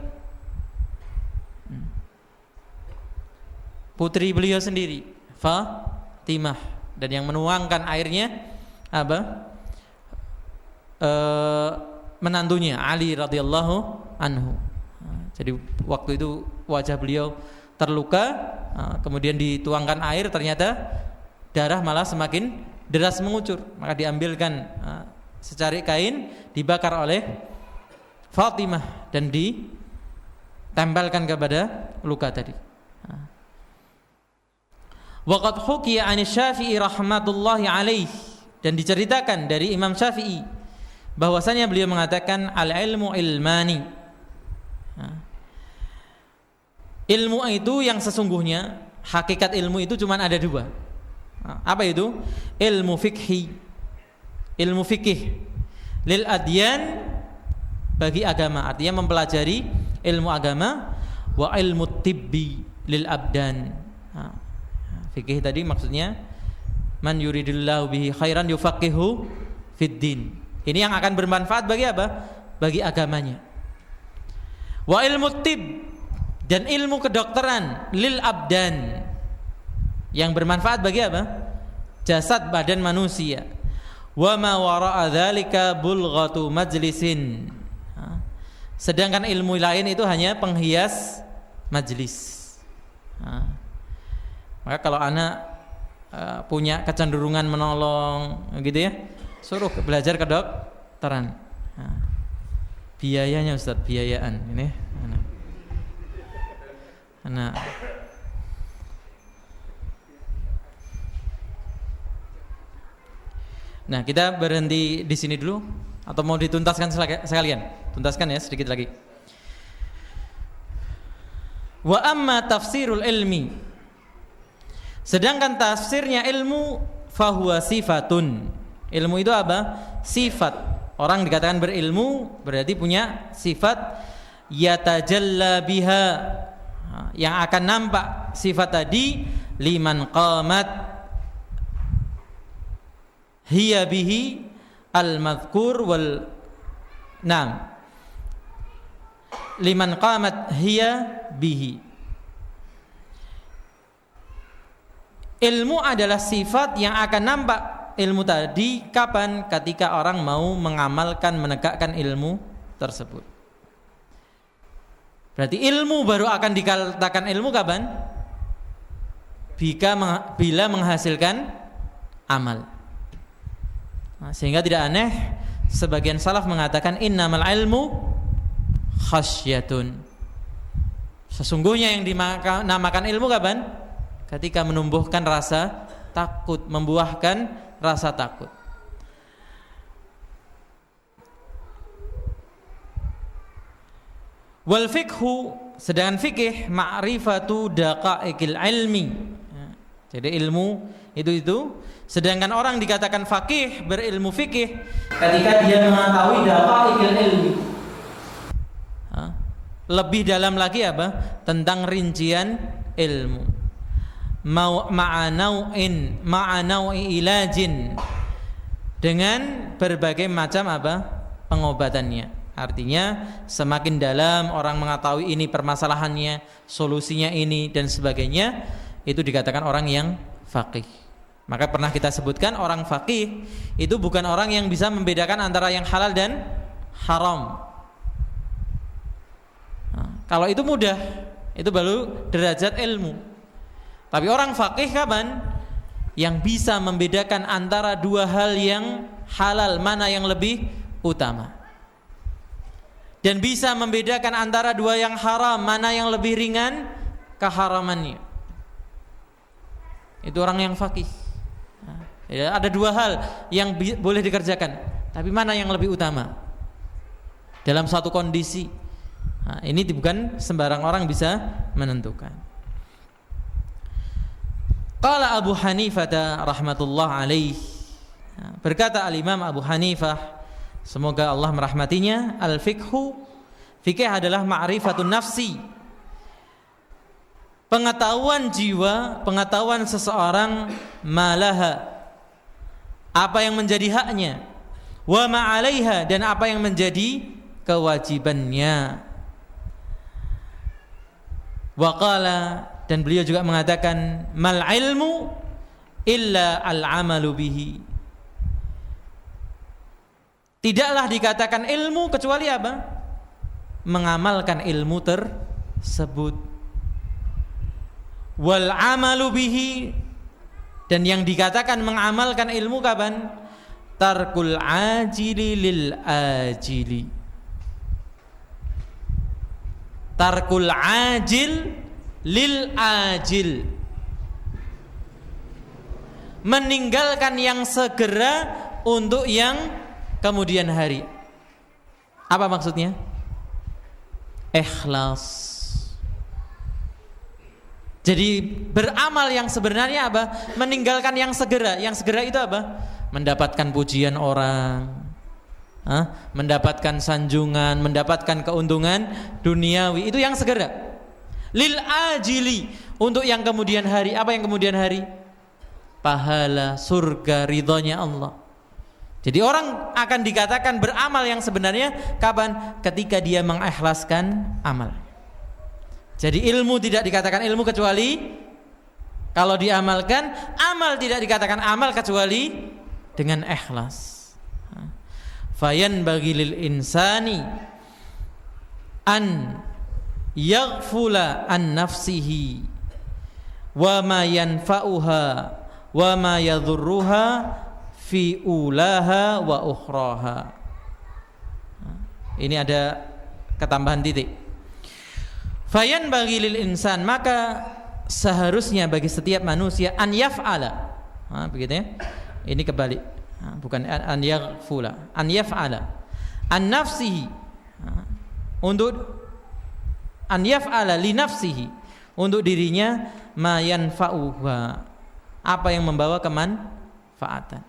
Putri beliau sendiri, Fatimah, dan yang menuangkan airnya apa? Menantunya Ali radhiyallahu anhu. Jadi waktu itu wajah beliau terluka, kemudian dituangkan air, ternyata darah malah semakin deras mengucur, maka diambilkan secari kain, dibakar oleh Fatimah dan ditempelkan kepada luka tadi. Waqad hukiya 'ani Syafi'i rahmatullahi alaih, dan diceritakan dari Imam Syafi'i bahwasanya beliau mengatakan al-ilmu ilmani. Ilmu itu yang sesungguhnya, hakikat ilmu itu cuma ada dua. Apa itu? Ilmu fikhi, ilmu fikih, lil adyan, bagi agama, artinya mempelajari ilmu agama, wa ilmu tibbi lil abdan. Fikih tadi maksudnya man yuridillahu bihi khairan yufaqihu fid din. Ini yang akan bermanfaat bagi apa? Bagi agamanya. Wa ilmu tib, dan ilmu kedokteran, lil abdan, yang bermanfaat bagi apa? Jasad badan manusia. Wa ma wara'a dzalika bulghatu majlisin. Sedangkan ilmu lain itu hanya penghias majlis. Maka kalau anak punya kecenderungan menolong gitu ya, suruh belajar kedokteran. Biayanya Ustaz, biayaan ini anak. Nah, kita berhenti di sini dulu atau mau dituntaskan sekalian? Tuntaskan ya sedikit lagi. Wa amma tafsirul ilmi, sedangkan tafsirnya ilmu, fahuwa sifatun. Ilmu itu apa? Sifat. Orang dikatakan berilmu berarti punya sifat yatajalla biha, yang akan nampak sifat tadi, liman qamat hiya bihi al-madhkur wal liman qamat hiya bihi. Ilmu adalah sifat yang akan nampak ilmu tadi kapan? Ketika orang mau mengamalkan, menegakkan ilmu tersebut. Berarti ilmu baru akan dikatakan ilmu kapan? Bila menghasilkan amal. Sehingga tidak aneh sebagian salaf mengatakan innamal ilmu khasyatun. Sesungguhnya yang dinamakan ilmu kapan? Ketika menumbuhkan rasa takut, membuahkan rasa takut. Wal fiqhu, sedangkan fikih ma'rifatu daqaiqil ilmi. Jadi ilmu itu. Sedangkan orang dikatakan faqih, berilmu fikih ketika dia mengetahui daqaiqil ilmi. Lebih dalam lagi apa? Tentang rincian ilmu. Ma'anau'i ilajin, dengan berbagai macam apa? Pengobatannya. Artinya semakin dalam orang mengetahui ini permasalahannya, solusinya ini dan sebagainya, itu dikatakan orang yang faqih. Maka pernah kita sebutkan orang faqih itu bukan orang yang bisa membedakan antara yang halal dan haram. Kalau itu mudah, itu baru derajat ilmu. Tapi orang faqih kapan? Yang bisa membedakan antara dua hal yang halal, mana yang lebih utama, dan bisa membedakan antara dua yang haram, mana yang lebih ringan keharamannya. Itu orang yang faqih. Ya, ada dua hal yang boleh dikerjakan, tapi mana yang lebih utama dalam satu kondisi. Ini bukan sembarang orang bisa menentukan. Qala Abu Hanifah rahmatullah alaih, berkata al-Imam Abu Hanifah, semoga Allah merahmatinya, al-fiqhu, fikih adalah ma'rifatun nafsi, pengetahuan jiwa, pengetahuan seseorang, malaha, apa yang menjadi haknya, wa ma'alaiha, dan apa yang menjadi kewajibannya. Wa qala, dan beliau juga mengatakan, mal ilmu illa al-amalu bihi. Tidaklah dikatakan ilmu kecuali apa? Mengamalkan ilmu tersebut. Wal amalu bihi, dan yang dikatakan mengamalkan ilmu kapan? Tarkul ajili lil ajili. Tarkul ajil lil ajil, meninggalkan yang segera untuk yang kemudian hari. Apa maksudnya? Ikhlas. Jadi beramal yang sebenarnya apa? Meninggalkan yang segera. Yang segera itu apa? Mendapatkan pujian orang, mendapatkan sanjungan, mendapatkan keuntungan duniawi. Itu yang segera. Lil ajili, untuk yang kemudian hari. Apa yang kemudian hari? Pahala, surga, ridhonya Allah. Jadi orang akan dikatakan beramal yang sebenarnya kapan? Ketika dia mengikhlaskan amal. Jadi ilmu tidak dikatakan ilmu kecuali kalau diamalkan. Amal tidak dikatakan amal kecuali dengan ikhlas. Fayan bagi lil insani an yaghfula an nafsihi wa ma yanfa'uha wa ma yadhurruha fi ulaha wa ukhraha. Ini ada ketambahan titik. Fayan bagi lil insan, maka seharusnya bagi setiap manusia an yaf'ala. Begitu ya. Ini kebalik. Bukan an yaghfula, an yaf'ala an nafsihi, untuk an yaf'ala li nafsihi, untuk dirinya, ma yanfa'uha, apa yang membawa kemanfaatan.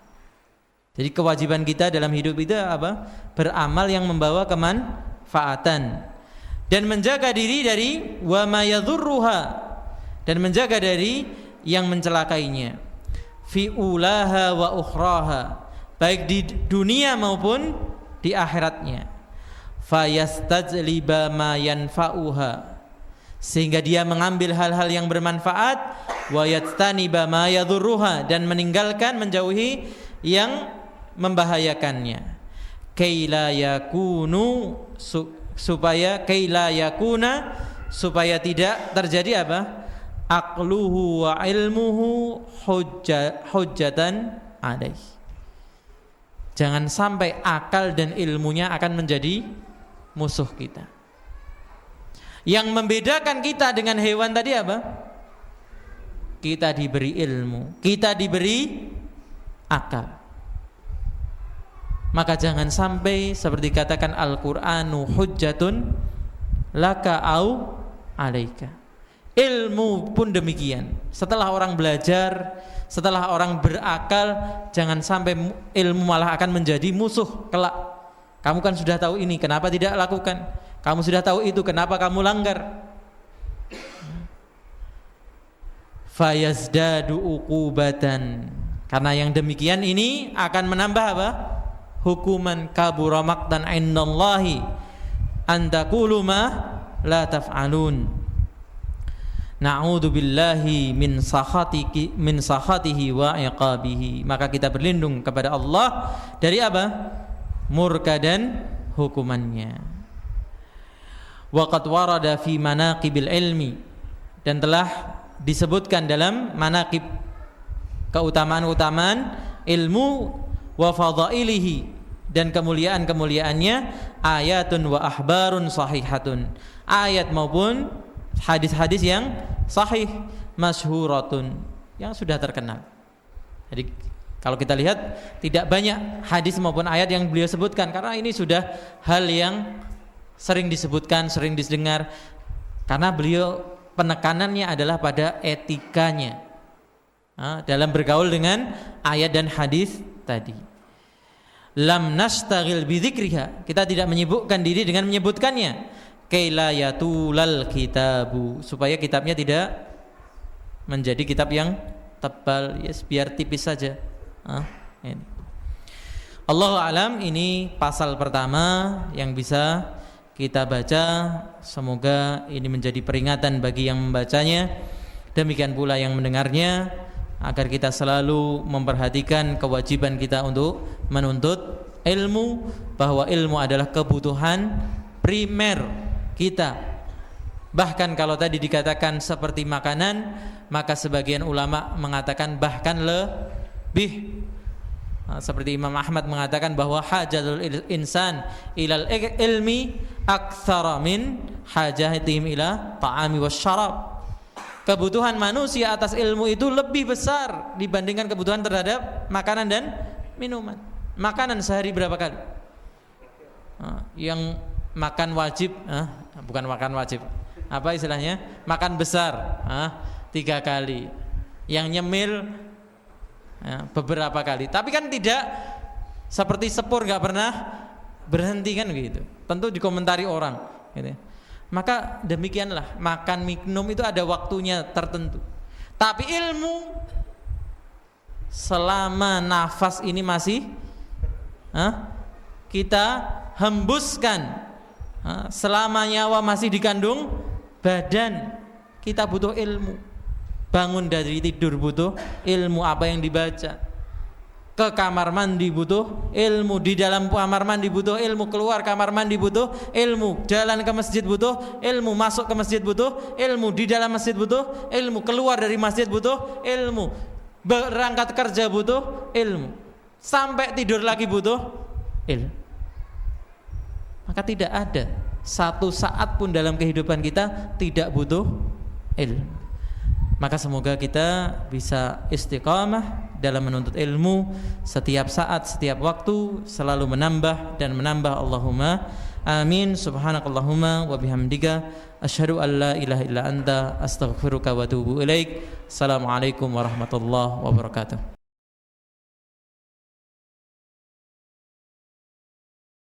Jadi kewajiban kita dalam hidup itu apa? Beramal yang membawa kemanfaatan, dan menjaga diri dari wa ma yadhurruha, dan menjaga dari yang mencelakainya, fi ulaha wa ukhraha, baik di dunia maupun di akhiratnya. Fayastajliba ma yanfa'uha, sehingga dia mengambil hal-hal yang bermanfaat, wa yajtaniba ma yadhurruha, dan meninggalkan, menjauhi yang membahayakannya. Kaila yakunu, supaya tidak terjadi apa? Aqluhu wa ilmuhu hujjatan alaih. Jangan sampai akal dan ilmunya akan menjadi musuh kita. Yang membedakan kita dengan hewan tadi apa? Kita diberi ilmu, kita diberi akal. Maka jangan sampai seperti katakan Al-Qur'anu hujjatun laka au alaika. Ilmu pun demikian. Setelah orang belajar, setelah orang berakal, jangan sampai ilmu malah akan menjadi musuh kelak. Kamu kan sudah tahu ini, kenapa tidak lakukan? Kamu sudah tahu itu, kenapa kamu langgar? Fayazdadu uqubatan. Karena yang demikian ini akan menambah apa? Hukuman. Kabura maqtan indallahi an taqulu ma la taf'alun. Na'udzu billahi min sakhatihi wa iqabihi. Maka kita berlindung kepada Allah dari apa? Murka dan hukumannya. Wa qad warada fi manaqibil ilmi, dan telah disebutkan dalam manaqib, keutamaan-keutamaan ilmu, wa fadhailihi, dan kemuliaan-kemuliaannya, ayatun wa ahbarun sahihatun, ayat maupun hadis-hadis yang sahih, masyhuratun, yang sudah terkenal. Jadi kalau kita lihat tidak banyak hadis maupun ayat yang beliau sebutkan, karena ini sudah hal yang sering disebutkan, sering didengar, karena beliau penekanannya adalah pada etikanya dalam bergaul dengan ayat dan hadis tadi. Lam nastaghil bidzikriha, kita tidak menyibukkan diri dengan menyebutkannya. Kaila yatulal kitabu, supaya kitabnya tidak menjadi kitab yang tebal, yes, biar tipis saja. Ini. Allahu alam, ini pasal pertama yang bisa kita baca. Semoga ini menjadi peringatan bagi yang membacanya, demikian pula yang mendengarnya, agar kita selalu memperhatikan kewajiban kita untuk menuntut ilmu, bahwa ilmu adalah kebutuhan primer kita. Bahkan kalau tadi dikatakan seperti makanan, maka sebagian ulama mengatakan bahkan lebih. Seperti Imam Ahmad mengatakan bahwa hajatul insan ilal ilmi aktsara min hajatihim ila ta'ami wasyarab. Kebutuhan manusia atas ilmu itu lebih besar dibandingkan kebutuhan terhadap makanan dan minuman. Makanan sehari berapa kali? Yang makan wajib, bukan makan wajib, apa istilahnya? Makan besar 3 kali. Yang nyemil beberapa kali. Tapi kan tidak seperti sepur, nggak pernah berhenti kan gitu. Tentu dikomentari orang gitu. Maka demikianlah, makan minum itu ada waktunya tertentu. Tapi ilmu, selama nafas ini masih kita hembuskan, selama nyawa masih dikandung badan, kita butuh ilmu. Bangun dari tidur butuh ilmu, apa yang dibaca. Ke kamar mandi butuh ilmu, di dalam kamar mandi butuh ilmu, keluar kamar mandi butuh ilmu, jalan ke masjid butuh ilmu, masuk ke masjid butuh ilmu, di dalam masjid butuh ilmu, keluar dari masjid butuh ilmu, berangkat kerja butuh ilmu, sampai tidur lagi butuh ilmu. Maka tidak ada satu saat pun dalam kehidupan kita tidak butuh ilmu. Maka semoga kita bisa istiqamah dalam menuntut ilmu setiap saat, setiap waktu, selalu menambah dan menambah. Allahumma amin. Subhanakallahumma wa bihamdika asyhadu an la ilaha illa anta astaghfiruka wa atubu ilaik. Assalamualaikum warahmatullahi wabarakatuh.